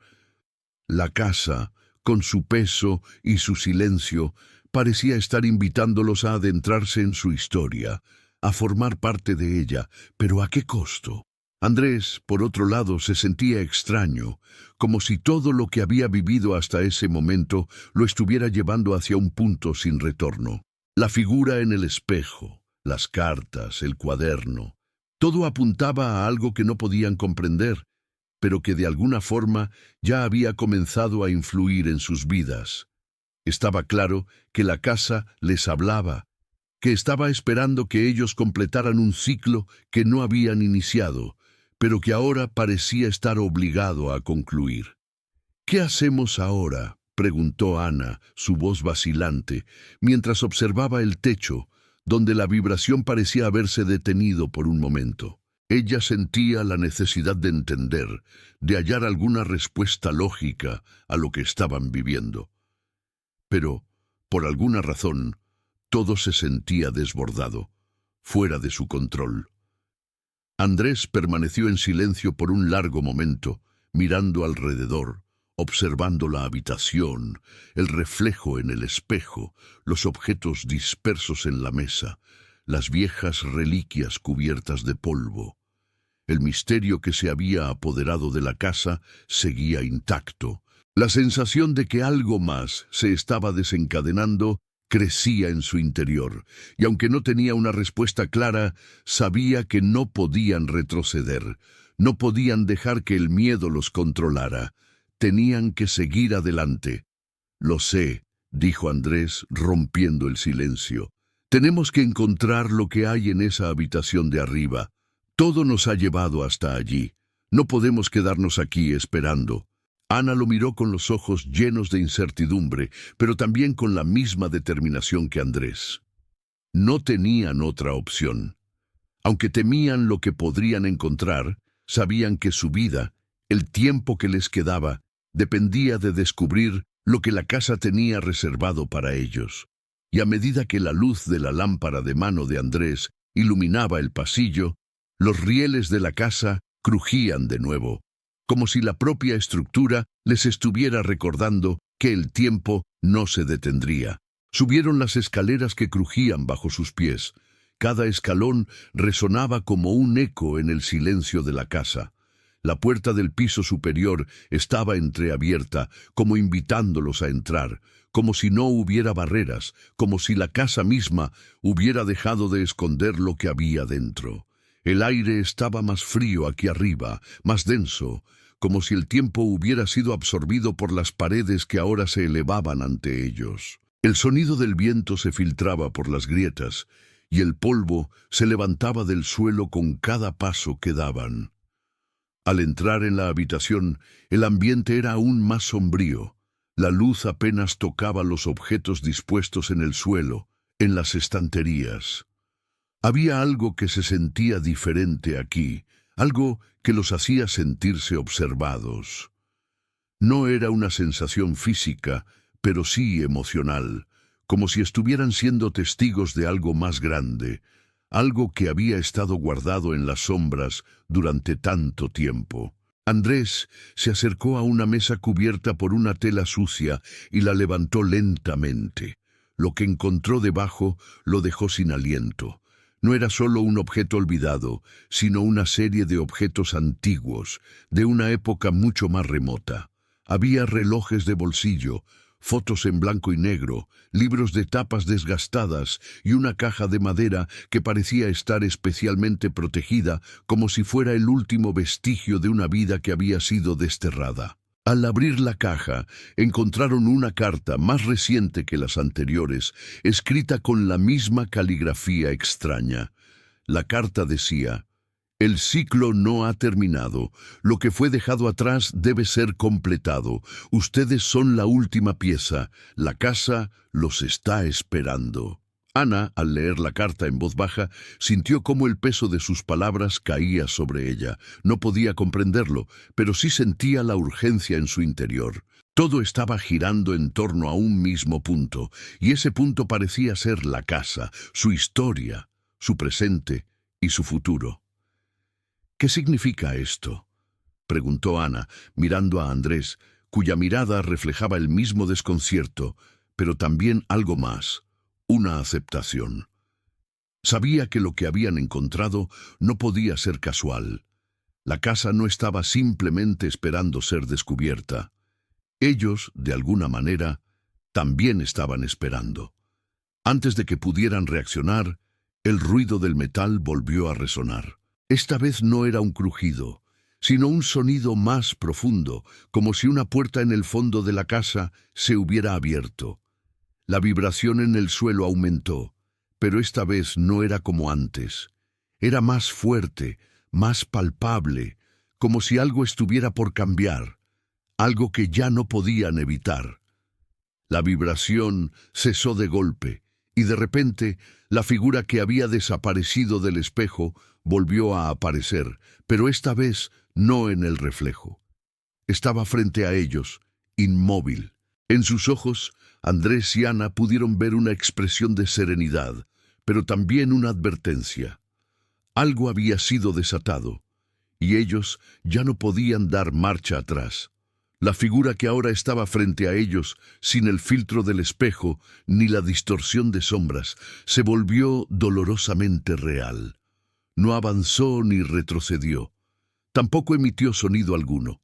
La casa, con su peso y su silencio, parecía estar invitándolos a adentrarse en su historia, a formar parte de ella, pero ¿a qué costo? Andrés, por otro lado, se sentía extraño, como si todo lo que había vivido hasta ese momento lo estuviera llevando hacia un punto sin retorno. La figura en el espejo, las cartas, el cuaderno, todo apuntaba a algo que no podían comprender, pero que de alguna forma ya había comenzado a influir en sus vidas. Estaba claro que la casa les hablaba, que estaba esperando que ellos completaran un ciclo que no habían iniciado, pero que ahora parecía estar obligado a concluir. «¿Qué hacemos ahora?», preguntó Ana, su voz vacilante, mientras observaba el techo, donde la vibración parecía haberse detenido por un momento. Ella sentía la necesidad de entender, de hallar alguna respuesta lógica a lo que estaban viviendo. Pero, por alguna razón, todo se sentía desbordado, fuera de su control. Andrés permaneció en silencio por un largo momento, mirando alrededor, observando la habitación, el reflejo en el espejo, los objetos dispersos en la mesa, las viejas reliquias cubiertas de polvo. El misterio que se había apoderado de la casa seguía intacto. La sensación de que algo más se estaba desencadenando crecía en su interior, y aunque no tenía una respuesta clara, sabía que no podían retroceder, no podían dejar que el miedo los controlara. Tenían que seguir adelante. «Lo sé», dijo Andrés, rompiendo el silencio. «Tenemos que encontrar lo que hay en esa habitación de arriba. Todo nos ha llevado hasta allí. No podemos quedarnos aquí esperando». Ana lo miró con los ojos llenos de incertidumbre, pero también con la misma determinación que Andrés. No tenían otra opción. Aunque temían lo que podrían encontrar, sabían que su vida, el tiempo que les quedaba, dependía de descubrir lo que la casa tenía reservado para ellos. Y a medida que la luz de la lámpara de mano de Andrés iluminaba el pasillo, los rieles de la casa crujían de nuevo, como si la propia estructura les estuviera recordando que el tiempo no se detendría. Subieron las escaleras que crujían bajo sus pies. Cada escalón resonaba como un eco en el silencio de la casa. La puerta del piso superior estaba entreabierta, como invitándolos a entrar, como si no hubiera barreras, como si la casa misma hubiera dejado de esconder lo que había dentro. El aire estaba más frío aquí arriba, más denso, como si el tiempo hubiera sido absorbido por las paredes que ahora se elevaban ante ellos. El sonido del viento se filtraba por las grietas, y el polvo se levantaba del suelo con cada paso que daban. Al entrar en la habitación, el ambiente era aún más sombrío. La luz apenas tocaba los objetos dispuestos en el suelo, en las estanterías. Había algo que se sentía diferente aquí, algo que los hacía sentirse observados. No era una sensación física, pero sí emocional, como si estuvieran siendo testigos de algo más grande, algo que había estado guardado en las sombras durante tanto tiempo. Andrés se acercó a una mesa cubierta por una tela sucia y la levantó lentamente. Lo que encontró debajo lo dejó sin aliento. No era solo un objeto olvidado, sino una serie de objetos antiguos, de una época mucho más remota. Había relojes de bolsillo, fotos en blanco y negro, libros de tapas desgastadas y una caja de madera que parecía estar especialmente protegida, como si fuera el último vestigio de una vida que había sido desterrada. Al abrir la caja, encontraron una carta más reciente que las anteriores, escrita con la misma caligrafía extraña. La carta decía: «El ciclo no ha terminado. Lo que fue dejado atrás debe ser completado. Ustedes son la última pieza. La casa los está esperando». Ana, al leer la carta en voz baja, sintió cómo el peso de sus palabras caía sobre ella. No podía comprenderlo, pero sí sentía la urgencia en su interior. Todo estaba girando en torno a un mismo punto, y ese punto parecía ser la casa, su historia, su presente y su futuro. «¿Qué significa esto?», preguntó Ana, mirando a Andrés, cuya mirada reflejaba el mismo desconcierto, pero también algo más, una aceptación. Sabía que lo que habían encontrado no podía ser casual. La casa no estaba simplemente esperando ser descubierta. Ellos, de alguna manera, también estaban esperando. Antes de que pudieran reaccionar, el ruido del metal volvió a resonar. Esta vez no era un crujido, sino un sonido más profundo, como si una puerta en el fondo de la casa se hubiera abierto. La vibración en el suelo aumentó, pero esta vez no era como antes. Era más fuerte, más palpable, como si algo estuviera por cambiar, algo que ya no podían evitar. La vibración cesó de golpe, y de repente la figura que había desaparecido del espejo volvió a aparecer, pero esta vez no en el reflejo. Estaba frente a ellos, inmóvil. En sus ojos, Andrés y Ana pudieron ver una expresión de serenidad, pero también una advertencia. Algo había sido desatado, y ellos ya no podían dar marcha atrás. La figura que ahora estaba frente a ellos, sin el filtro del espejo ni la distorsión de sombras, se volvió dolorosamente real. No avanzó ni retrocedió. Tampoco emitió sonido alguno.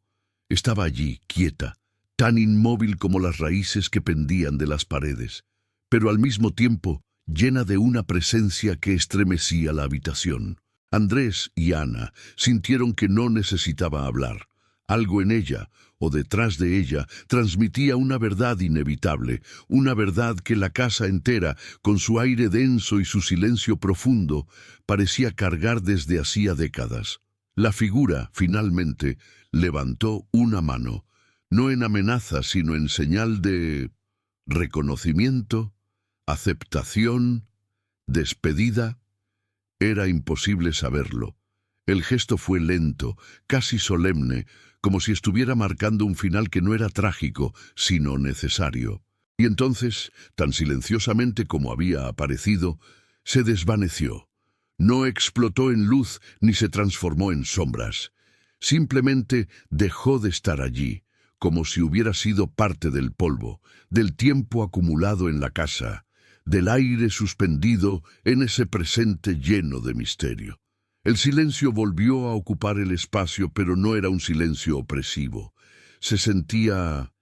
Estaba allí, quieta, tan inmóvil como las raíces que pendían de las paredes, pero al mismo tiempo llena de una presencia que estremecía la habitación. Andrés y Ana sintieron que no necesitaba hablar. Algo en ella, o detrás de ella, transmitía una verdad inevitable, una verdad que la casa entera, con su aire denso y su silencio profundo, parecía cargar desde hacía décadas. La figura, finalmente, levantó una mano, no en amenaza, sino en señal de reconocimiento, aceptación, despedida. Era imposible saberlo. El gesto fue lento, casi solemne, como si estuviera marcando un final que no era trágico, sino necesario. Y entonces, tan silenciosamente como había aparecido, se desvaneció. No explotó en luz ni se transformó en sombras. Simplemente dejó de estar allí, como si hubiera sido parte del polvo, del tiempo acumulado en la casa, del aire suspendido en ese presente lleno de misterio. El silencio volvió a ocupar el espacio, pero no era un silencio opresivo. Se sentía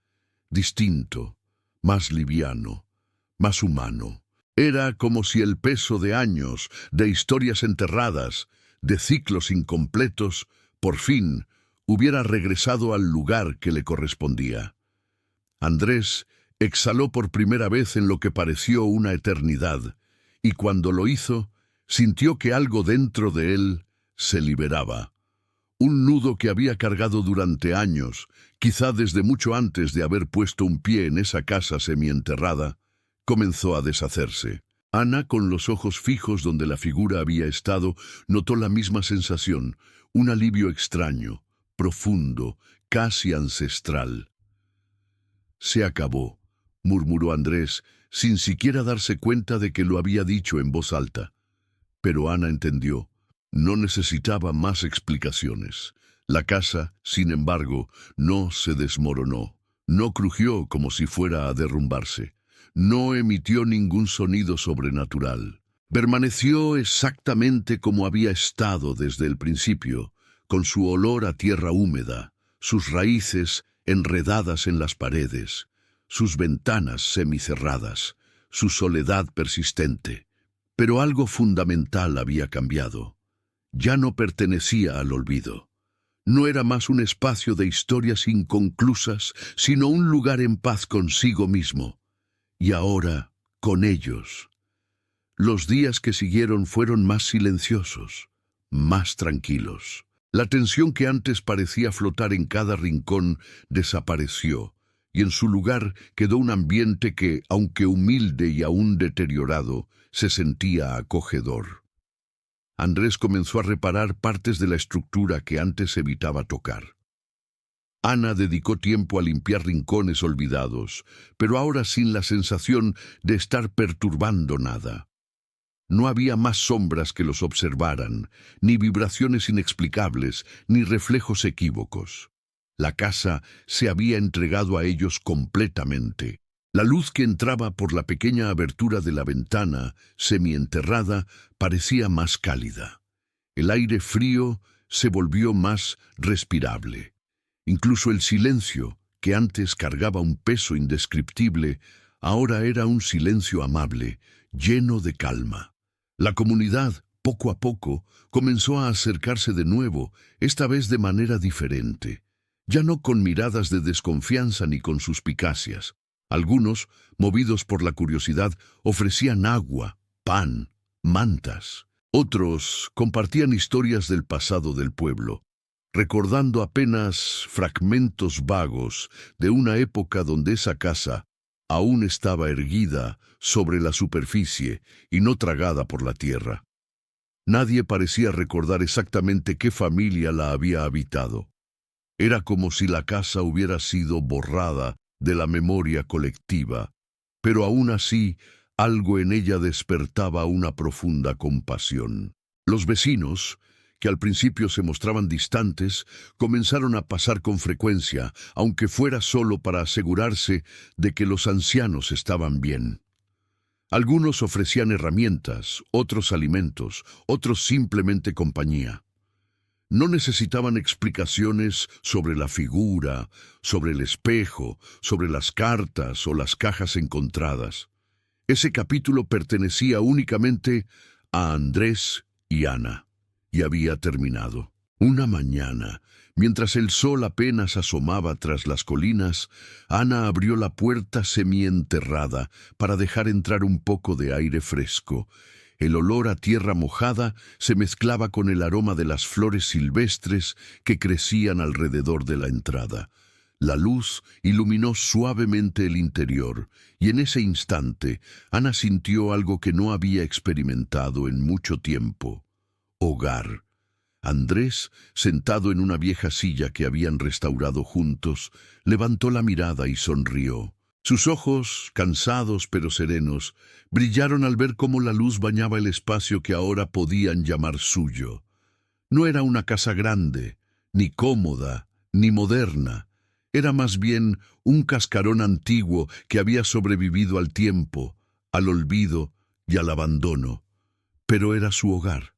distinto, más liviano, más humano. Era como si el peso de años, de historias enterradas, de ciclos incompletos, por fin hubiera regresado al lugar que le correspondía. Andrés exhaló por primera vez en lo que pareció una eternidad, y cuando lo hizo, sintió que algo dentro de él se liberaba. Un nudo que había cargado durante años, quizá desde mucho antes de haber puesto un pie en esa casa semienterrada, comenzó a deshacerse. Ana, con los ojos fijos donde la figura había estado, notó la misma sensación, un alivio extraño, profundo, casi ancestral. «Se acabó», murmuró Andrés, sin siquiera darse cuenta de que lo había dicho en voz alta. Pero Ana entendió. No necesitaba más explicaciones. La casa, sin embargo, no se desmoronó. No crujió como si fuera a derrumbarse. No emitió ningún sonido sobrenatural. Permaneció exactamente como había estado desde el principio, con su olor a tierra húmeda, sus raíces enredadas en las paredes, sus ventanas semicerradas, su soledad persistente. Pero algo fundamental había cambiado. Ya no pertenecía al olvido. No era más un espacio de historias inconclusas, sino un lugar en paz consigo mismo. Y ahora, con ellos. Los días que siguieron fueron más silenciosos, más tranquilos. La tensión que antes parecía flotar en cada rincón desapareció, y en su lugar quedó un ambiente que, aunque humilde y aún deteriorado, se sentía acogedor. Andrés comenzó a reparar partes de la estructura que antes evitaba tocar. Ana dedicó tiempo a limpiar rincones olvidados, pero ahora sin la sensación de estar perturbando nada. No había más sombras que los observaran, ni vibraciones inexplicables, ni reflejos equívocos. La casa se había entregado a ellos completamente. La luz que entraba por la pequeña abertura de la ventana, semienterrada, parecía más cálida. El aire frío se volvió más respirable. Incluso el silencio, que antes cargaba un peso indescriptible, ahora era un silencio amable, lleno de calma. La comunidad, poco a poco, comenzó a acercarse de nuevo, esta vez de manera diferente. Ya no con miradas de desconfianza ni con suspicacias. Algunos, movidos por la curiosidad, ofrecían agua, pan, mantas. Otros compartían historias del pasado del pueblo, recordando apenas fragmentos vagos de una época donde esa casa aún estaba erguida sobre la superficie y no tragada por la tierra. Nadie parecía recordar exactamente qué familia la había habitado. Era como si la casa hubiera sido borrada de la memoria colectiva, pero aún así algo en ella despertaba una profunda compasión. Los vecinos, que al principio se mostraban distantes, comenzaron a pasar con frecuencia, aunque fuera solo para asegurarse de que los ancianos estaban bien. Algunos ofrecían herramientas, otros alimentos, otros simplemente compañía. No necesitaban explicaciones sobre la figura, sobre el espejo, sobre las cartas o las cajas encontradas. Ese capítulo pertenecía únicamente a Andrés y Ana, y había terminado. Una mañana, mientras el sol apenas asomaba tras las colinas, Ana abrió la puerta semienterrada para dejar entrar un poco de aire fresco. El olor a tierra mojada se mezclaba con el aroma de las flores silvestres que crecían alrededor de la entrada. La luz iluminó suavemente el interior, y en ese instante Ana sintió algo que no había experimentado en mucho tiempo: hogar. Andrés, sentado en una vieja silla que habían restaurado juntos, levantó la mirada y sonrió. Sus ojos, cansados pero serenos, brillaron al ver cómo la luz bañaba el espacio que ahora podían llamar suyo. No era una casa grande, ni cómoda, ni moderna. Era más bien un cascarón antiguo que había sobrevivido al tiempo, al olvido y al abandono. Pero era su hogar.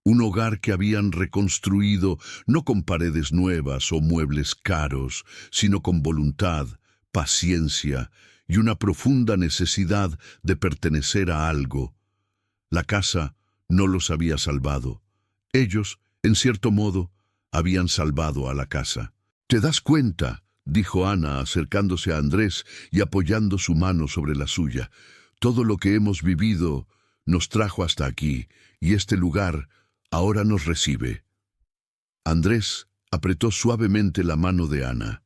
Un hogar que habían reconstruido no con paredes nuevas o muebles caros, sino con voluntad, paciencia y una profunda necesidad de pertenecer a algo. La casa no los había salvado. Ellos, en cierto modo, habían salvado a la casa. ¿Te das cuenta?, dijo Ana, acercándose a Andrés y apoyando su mano sobre la suya. Todo lo que hemos vivido nos trajo hasta aquí, y este lugar ahora nos recibe. Andrés apretó suavemente la mano de Ana.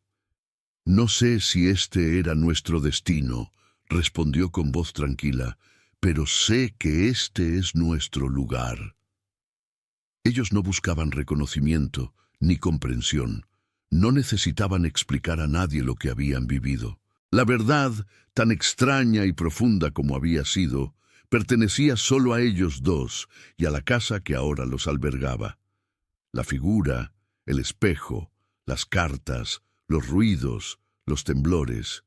No sé si este era nuestro destino, respondió con voz tranquila, pero sé que este es nuestro lugar. Ellos no buscaban reconocimiento ni comprensión. No necesitaban explicar a nadie lo que habían vivido. La verdad, tan extraña y profunda como había sido, pertenecía solo a ellos dos y a la casa que ahora los albergaba. La figura, el espejo, las cartas, los ruidos, los temblores.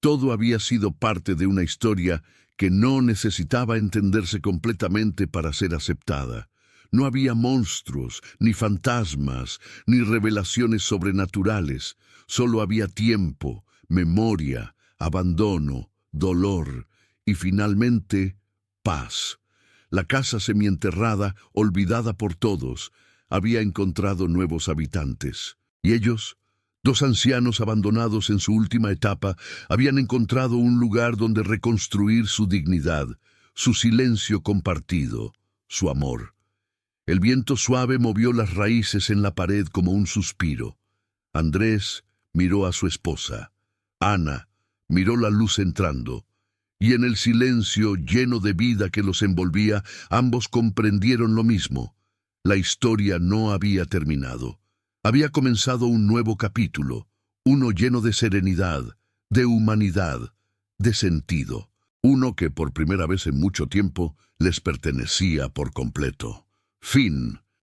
Todo había sido parte de una historia que no necesitaba entenderse completamente para ser aceptada. No había monstruos, ni fantasmas, ni revelaciones sobrenaturales. Solo había tiempo, memoria, abandono, dolor y finalmente paz. La casa semienterrada, olvidada por todos, había encontrado nuevos habitantes. Y ellos, dos ancianos abandonados en su última etapa, habían encontrado un lugar donde reconstruir su dignidad, su silencio compartido, su amor. El viento suave movió las raíces en la pared como un suspiro. Andrés miró a su esposa. Ana miró la luz entrando. Y en el silencio lleno de vida que los envolvía, ambos comprendieron lo mismo. La historia no había terminado. Había comenzado un nuevo capítulo, uno lleno de serenidad, de humanidad, de sentido. Uno que por primera vez en mucho tiempo les pertenecía por completo. Fin.